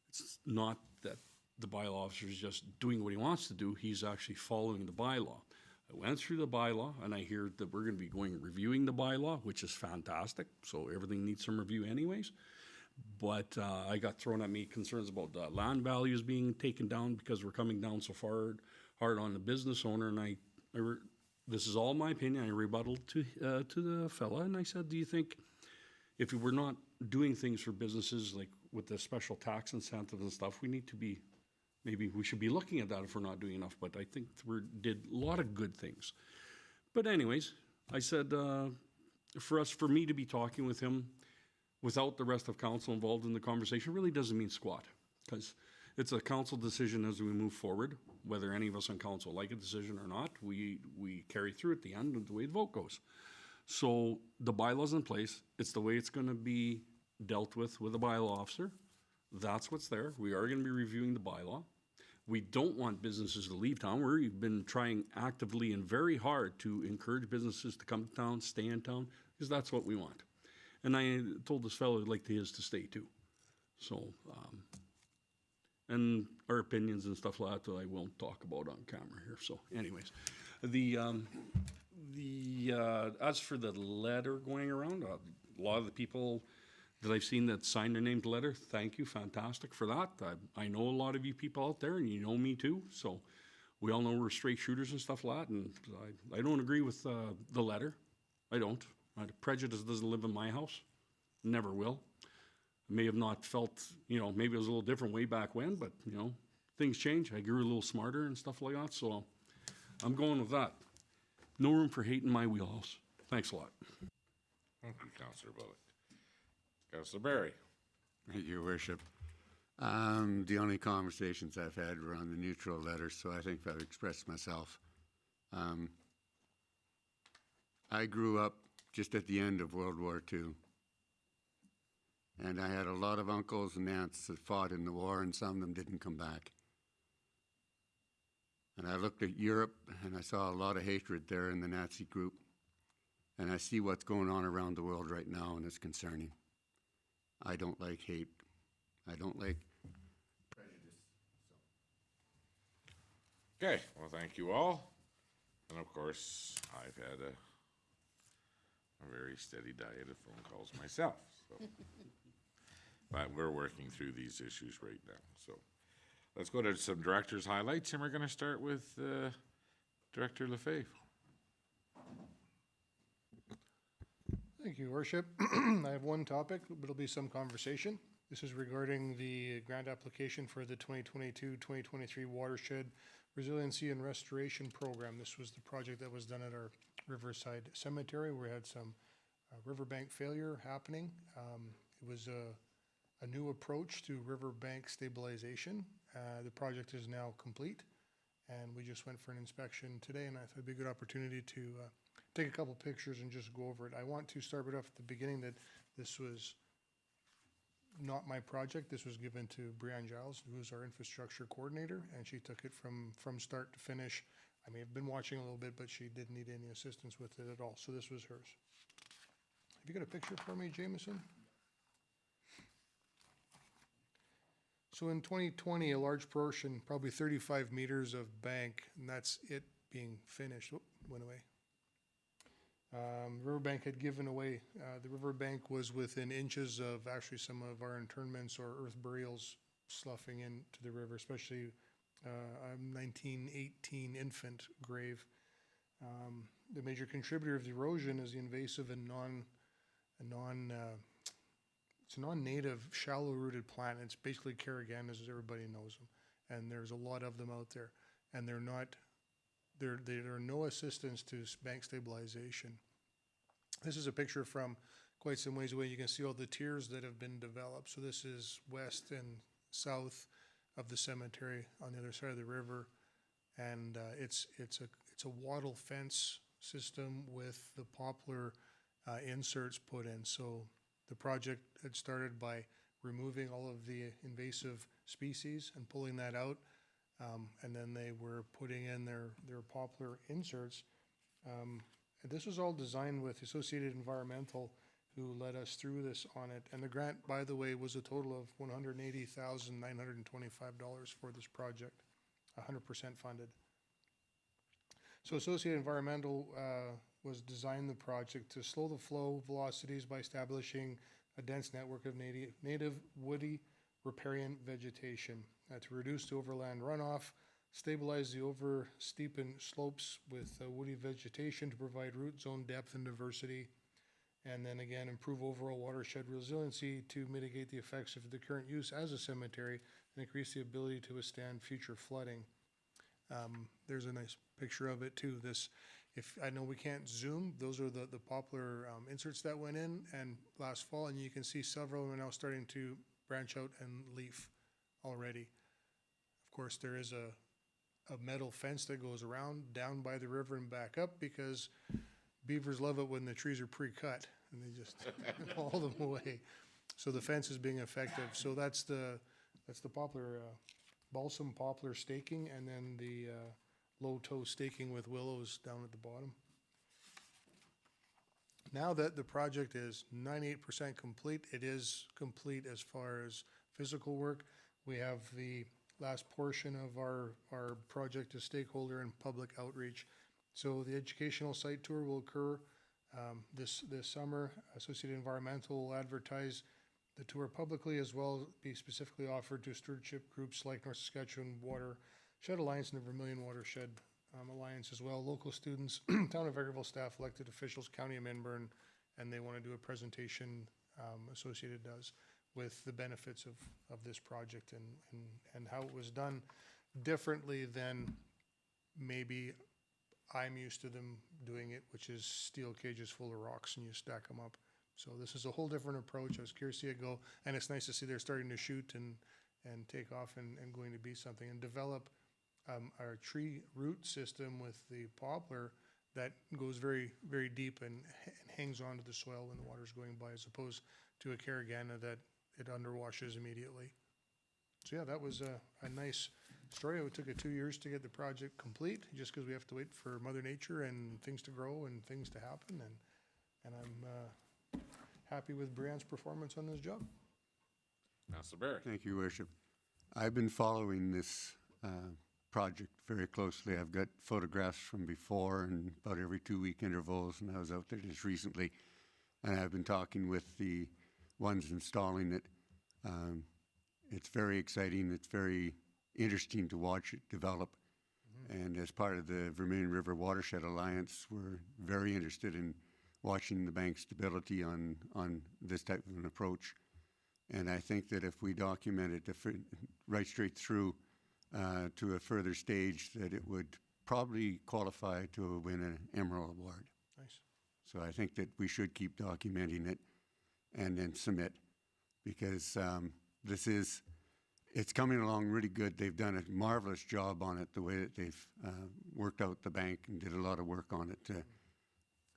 it's not that the bylaw officer is just doing what he wants to do, he's actually following the bylaw. I went through the bylaw, and I hear that we're gonna be reviewing the bylaw, which is fantastic, so everything needs some review anyways. But I got thrown at me concerns about the land values being taken down because we're coming down so hard on the business owner, and this is all my opinion. I rebutted to the fella, and I said, do you think if we were not doing things for businesses, like with the special tax incentives and stuff, maybe we should be looking at that if we're not doing enough, but I think we did a lot of good things. But anyways, I said, for me to be talking with him without the rest of council involved in the conversation really doesn't mean squat, because it's a council decision as we move forward. Whether any of us on council like a decision or not, we carry through at the end of the way the vote goes. So the bylaw's in place. It's the way it's gonna be dealt with a bylaw officer. That's what's there. We are gonna be reviewing the bylaw. We don't want businesses to leave town. We've been trying actively and very hard to encourage businesses to come to town, stay in town, because that's what we want. And I told this fellow I'd like his to stay too. So, and our opinions and stuff like that I won't talk about on camera here. So anyways, as for the letter going around, a lot of the people that I've seen that signed their name to letter. Thank you, fantastic for that. I know a lot of you people out there, and you know me too, so we all know we're straight shooters and stuff like that, and I don't agree with the letter. I don't. Prejudice doesn't live in my house. Never will. I may have not felt, maybe it was a little different way back when, but, things change. I grew a little smarter and stuff like that, so I'm going with that. No room for hate in my wheelhouse. Thanks a lot. Thank you, Councillor Bullock. Councillor Barry. Thank you, Your Worship. The only conversations I've had were on the neutral letter, so I think I've expressed myself. I grew up just at the end of World War II. And I had a lot of uncles and aunts that fought in the war, and some of them didn't come back. And I looked at Europe, and I saw a lot of hatred there in the Nazi group. And I see what's going on around the world right now, and it's concerning. I don't like hate. I don't like prejudice. Okay, well, thank you all. And of course, I've had a very steady diet of phone calls myself, so. But we're working through these issues right now, so. Let's go to some director's highlights, and we're gonna start with Director Lefebvre. Thank you, Worship. I have one topic, but it'll be some conversation. This is regarding the grant application for the 2022-2023 Watershed Resiliency and Restoration Program. This was the project that was done at our Riverside Cemetery. We had some riverbank failure happening. It was a new approach to riverbank stabilization. The project is now complete, and we just went for an inspection today, and I thought it'd be a good opportunity to take a couple pictures and just go over it. I want to start it off at the beginning that this was not my project. This was given to Brianne Giles, who's our infrastructure coordinator, and she took it from start to finish. I may have been watching a little bit, but she didn't need any assistance with it at all, so this was hers. Have you got a picture for me, Jameson? So in 2020, a large portion, probably 35 meters of bank, and that's it being finished. Whoop, went away. Riverbank had given away, the riverbank was within inches of actually some of our internments or earth burials sloughing into the river, especially a 1918 infant grave. The major contributor of the erosion is the invasive and it's a non-native, shallow-rooted plant. It's basically carrigandas, as everybody knows them, and there's a lot of them out there. And they're no assistance to bank stabilization. This is a picture from quite some ways away. You can see all the tiers that have been developed. So this is west and south of the cemetery on the other side of the river, and it's a wattle fence system with the poplar inserts put in. So the project had started by removing all of the invasive species and pulling that out, and then they were putting in their poplar inserts. And this was all designed with Associated Environmental, who led us through this on it. And the grant, by the way, was a total of $180,925 for this project, 100% funded. So Associated Environmental was designed the project to slow the flow velocities by establishing a dense network of native woody riparian vegetation, to reduce the overland runoff, stabilize the over-steepened slopes with woody vegetation to provide root zone depth and diversity, and then again improve overall watershed resiliency to mitigate the effects of the current use as a cemetery and increase the ability to withstand future flooding. There's a nice picture of it too. If I know we can't zoom, those are the poplar inserts that went in and last fall, and you can see several are now starting to branch out and leaf already. Of course, there is a metal fence that goes around down by the river and back up, because beavers love it when the trees are pre-cut and they just haul them away. So the fence is being effective. So that's the poplar, balsam poplar staking, and then the low toe staking with willows down at the bottom. Now that the project is 98% complete, it is complete as far as physical work. We have the last portion of our project to stakeholder and public outreach. So the educational site tour will occur this summer. Associated Environmental will advertise the tour publicly, as well as be specifically offered to stewardship groups like North Saskatchewan Watershed Alliance and the Vermilion Watershed Alliance as well, local students, Town of Vegreville staff, elected officials, County of Minburn, and they want to do a presentation associated does with the benefits of this project and how it was done differently than maybe I'm used to them doing it, which is steel cages full of rocks and you stack them up. So this is a whole different approach. I was curious to see it go, and it's nice to see they're starting to shoot and take off and going to be something and develop our tree root system with the poplar that goes very, very deep and hangs onto the soil when the water's going by, as opposed to a caragana that it underwashes immediately. So yeah, that was a nice story. It took 2 years to get the project complete, just because we have to wait for Mother Nature and things to grow and things to happen. And I'm happy with Brianne's performance on this job. Councilor Barrett. Thank you, Worship. I've been following this project very closely. I've got photographs from before and about every 2-week intervals, and I was out there just recently, and I've been talking with the ones installing it. It's very exciting. It's very interesting to watch it develop. And as part of the Vermilion River Watershed Alliance, we're very interested in watching the bank stability on this type of an approach. And I think that if we document it right straight through to a further stage, that it would probably qualify to win an Emerald Award. Nice. So I think that we should keep documenting it and then submit, because it's coming along really good. They've done a marvelous job on it, the way that they've worked out the bank and did a lot of work on it to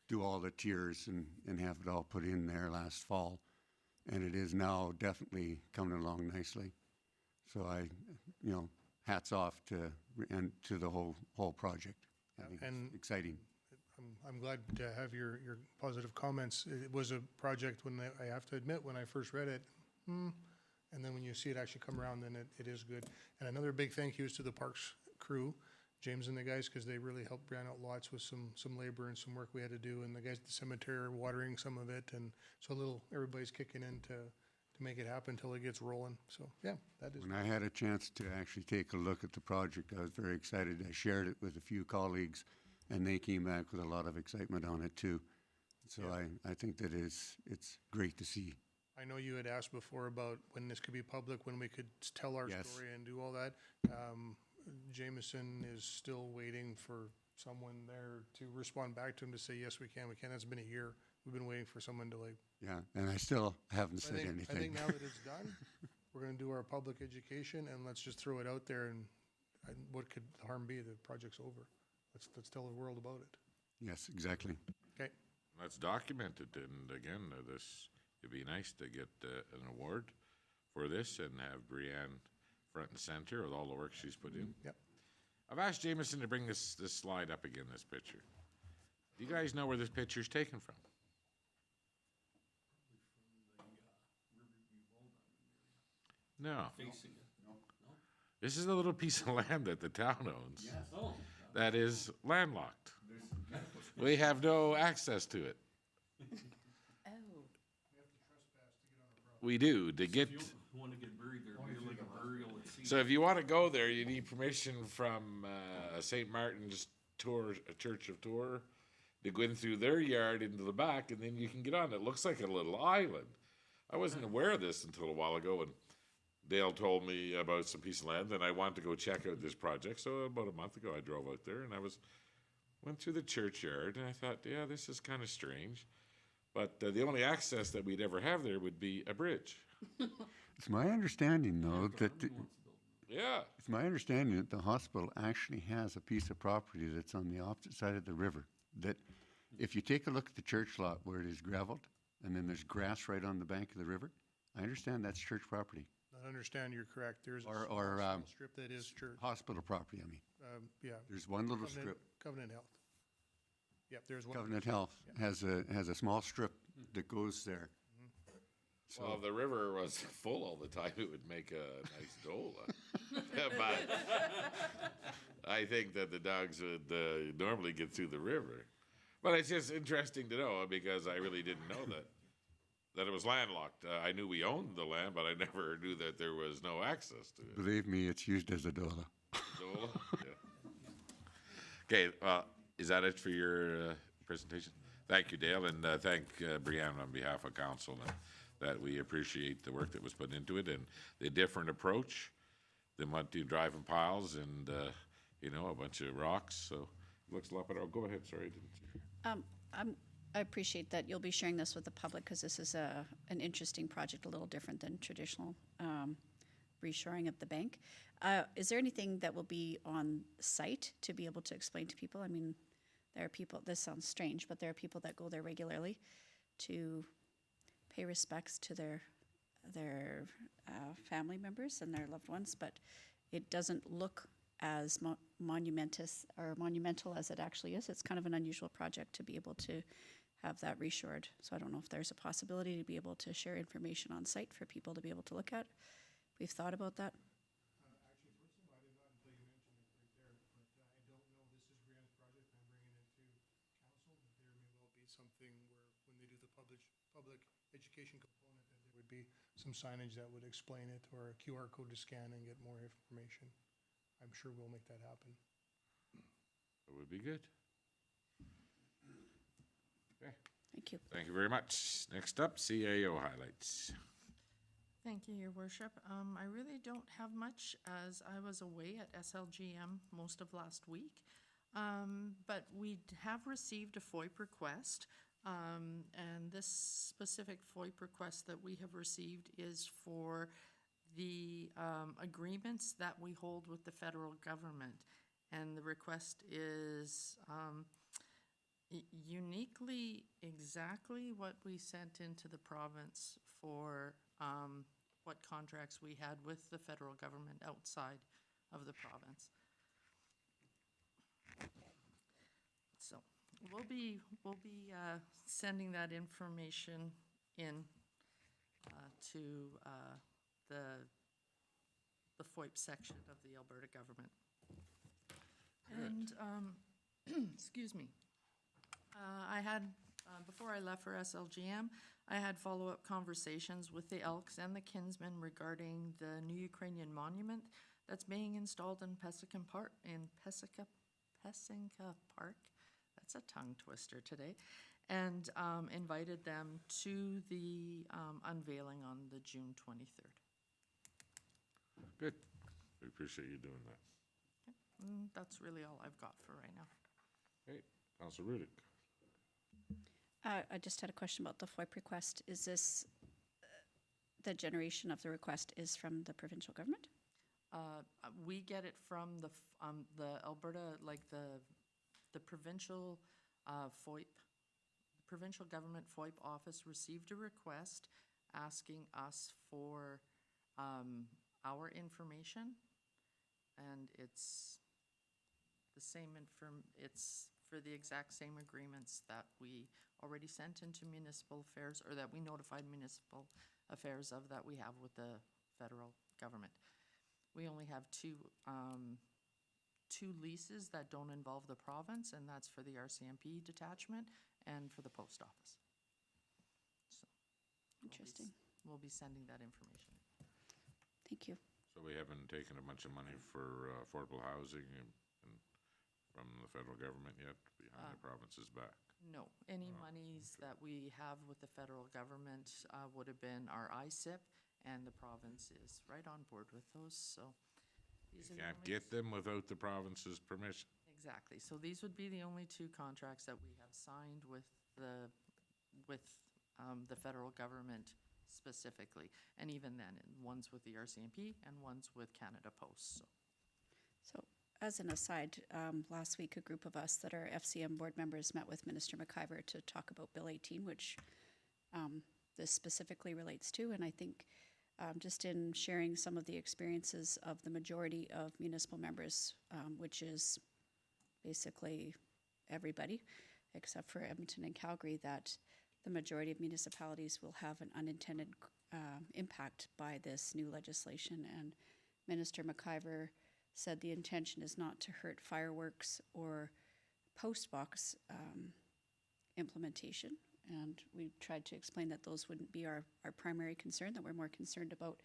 do all the tiers and have it all put in there last fall. And it is now definitely coming along nicely. So hats off to the whole project. I think it's exciting. I'm glad to have your positive comments. It was a project when I have to admit, when I first read it, and then when you see it actually come around, then it is good. And another big thank you is to the Parks crew, James and the guys, because they really helped Brian out lots with some labor and some work we had to do, and the guys at the cemetery are watering some of it, and so everybody's kicking in to make it happen until it gets rolling. So yeah, that is. When I had a chance to actually take a look at the project, I was very excited. I shared it with a few colleagues, and they came back with a lot of excitement on it too. So I think that it's great to see. I know you had asked before about when this could be public, when we could tell our story and do all that. Jameson is still waiting for someone there to respond back to him to say, yes, we can. That's been a year. We've been waiting for someone to Yeah, and I still haven't said anything. I think now that it's done, we're going to do our public education, and let's just throw it out there. And what could the harm be? The project's over. Let's tell the world about it. Yes, exactly. Okay. Let's document it. And again, it'd be nice to get an award for this and have Brianne front and center with all the work she's put in. Yep. I've asked Jameson to bring this slide up again, this picture. Do you guys know where this picture's taken from? No. This is a little piece of land that the town owns that is landlocked. We have no access to it. Oh. We do, to get. Want to get buried there, be like a burial at sea. So if you want to go there, you need permission from St. Martin's Church of Tour to go in through their yard into the back, and then you can get on. It looks like a little island. I wasn't aware of this until a while ago, and Dale told me about some piece of land, and I wanted to go check out this project. So about a month ago, I drove out there, and went through the churchyard, and I thought, yeah, this is kind of strange. But the only access that we'd ever have there would be a bridge. It's my understanding, though, Yeah. it's my understanding that the hospital actually has a piece of property that's on the opposite side of the river. That if you take a look at the church lot where it is gravelled, and then there's grass right on the bank of the river, I understand that's church property. I understand you're correct. There's a Or small strip that is church. Hospital property, I mean. Yeah. There's one little strip. Covenant Health. Yep, there's one. Covenant Health has a small strip that goes there. So Well, if the river was full all the time, it would make a nice dola. But I think that the dogs would normally get through the river. But it's just interesting to know, because I really didn't know that it was landlocked. I knew we owned the land, but I never knew that there was no access to it. Believe me, it's used as a dola. Dola? Yeah. Okay, is that it for your presentation? Thank you, Dale, and thank Brianne on behalf of council, and that we appreciate the work that was put into it and the different approach. They went to driving piles and, you know, a bunch of rocks, so it looks a lot better. Oh, go ahead, sorry. I appreciate that you'll be sharing this with the public because this is an interesting project, a little different than traditional reshoring of the bank. Is there anything that will be on site to be able to explain to people? I mean, there are people, this sounds strange, but there are people that go there regularly to pay respects to their family members and their loved ones, but it doesn't look as monumental as it actually is. It's kind of an unusual project to be able to have that reshored. So I don't know if there's a possibility to be able to share information on site for people to be able to look at. We've thought about that. Actually, first of all, I did not until you mentioned it right there, but I don't know, this is Brianne's project, I'm bringing it to council, but there may well be something where, when they do the public education component, that there would be some signage that would explain it, or a QR code to scan and get more information. I'm sure we'll make that happen. That would be good. Okay. Thank you. Thank you very much. Next up, CAO highlights. Thank you, Your Worship. I really don't have much as I was away at SLGM most of last week. But we have received a FOIP request. And this specific FOIP request that we have received is for the agreements that we hold with the federal government. And the request is uniquely exactly what we sent into the province for what contracts we had with the federal government outside of the province. So we'll be sending that information in to the FOIP section of the Alberta government. And excuse me. I had, before I left for SLGM, I had follow-up conversations with the Elks and the Kinsmen regarding the new Ukrainian monument that's being installed in Pesinka Park. That's a tongue twister today. And invited them to the unveiling on the June 23rd. Good. We appreciate you doing that. Okay. That's really all I've got for right now. Okay, Councilor Rudick. I just had a question about the FOIP request. Is this, the generation of the request is from the provincial government? We get it from the Alberta, like the provincial FOIP, provincial government FOIP office received a request asking us for our information, and it's the same it's for the exact same agreements that we already sent into municipal affairs, or that we notified municipal affairs of, that we have with the federal government. We only have two leases that don't involve the province, and that's for the RCMP detachment and for the post office. So Interesting. We'll be sending that information. Thank you. So we haven't taken a bunch of money for affordable housing and from the federal government yet, behind the province's back? No, any monies that we have with the federal government would have been our ISIP, and the province is right on board with those, so. You can't get them without the province's permission. Exactly, so these would be the only two contracts that we have signed with the federal government specifically, and even then, one's with the RCMP and one's with Canada Post, so. So, as an aside, last week a group of us that are FCM board members met with Minister McIver to talk about Bill 18, which this specifically relates to, and I think just in sharing some of the experiences of the majority of municipal members, which is basically everybody except for Edmonton and Calgary, that the majority of municipalities will have an unintended impact by this new legislation. And Minister McIver said the intention is not to hurt fireworks or post box implementation. And we tried to explain that those wouldn't be our primary concern, that we're more concerned about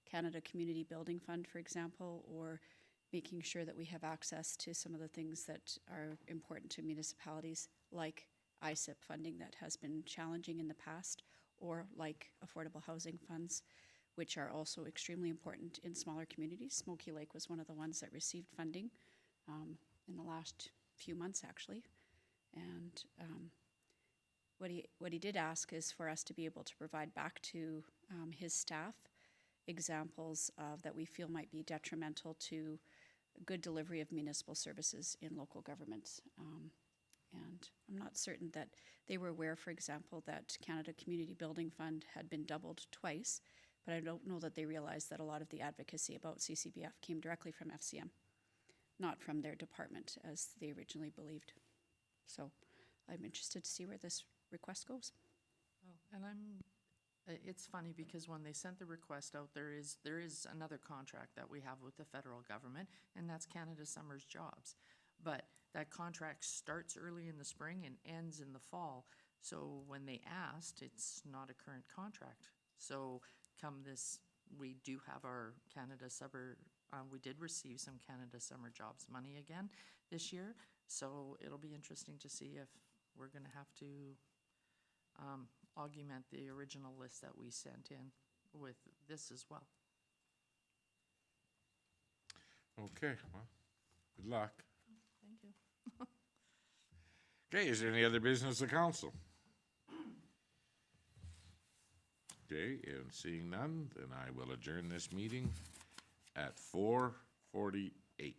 Canada Community Building Fund, for example, or making sure that we have access to some of the things that are important to municipalities, like ISIP funding that has been challenging in the past, or like affordable housing funds, which are also extremely important in smaller communities. Smoky Lake was one of the ones that received funding in the last few months, actually. And what he did ask is for us to be able to provide back to his staff examples of that we feel might be detrimental to good delivery of municipal services in local governments. And I'm not certain that they were aware, for example, that Canada Community Building Fund had been doubled twice, but I don't know that they realized that a lot of the advocacy about CCBF came directly from FCM, not from their department as they originally believed. So I'm interested to see where this request goes. Oh, and it's funny because when they sent the request out, there is another contract that we have with the federal government, and that's Canada Summers Jobs. But that contract starts early in the spring and ends in the fall. So when they asked, it's not a current contract. So come this, we do have our Canada Summer, we did receive some Canada Summer Jobs money again this year. So it'll be interesting to see if we're gonna have to augment the original list that we sent in with this as well. Okay, well, good luck. Thank you. Okay, is there any other business of council? Okay, and seeing none, then I will adjourn this meeting at 4:48.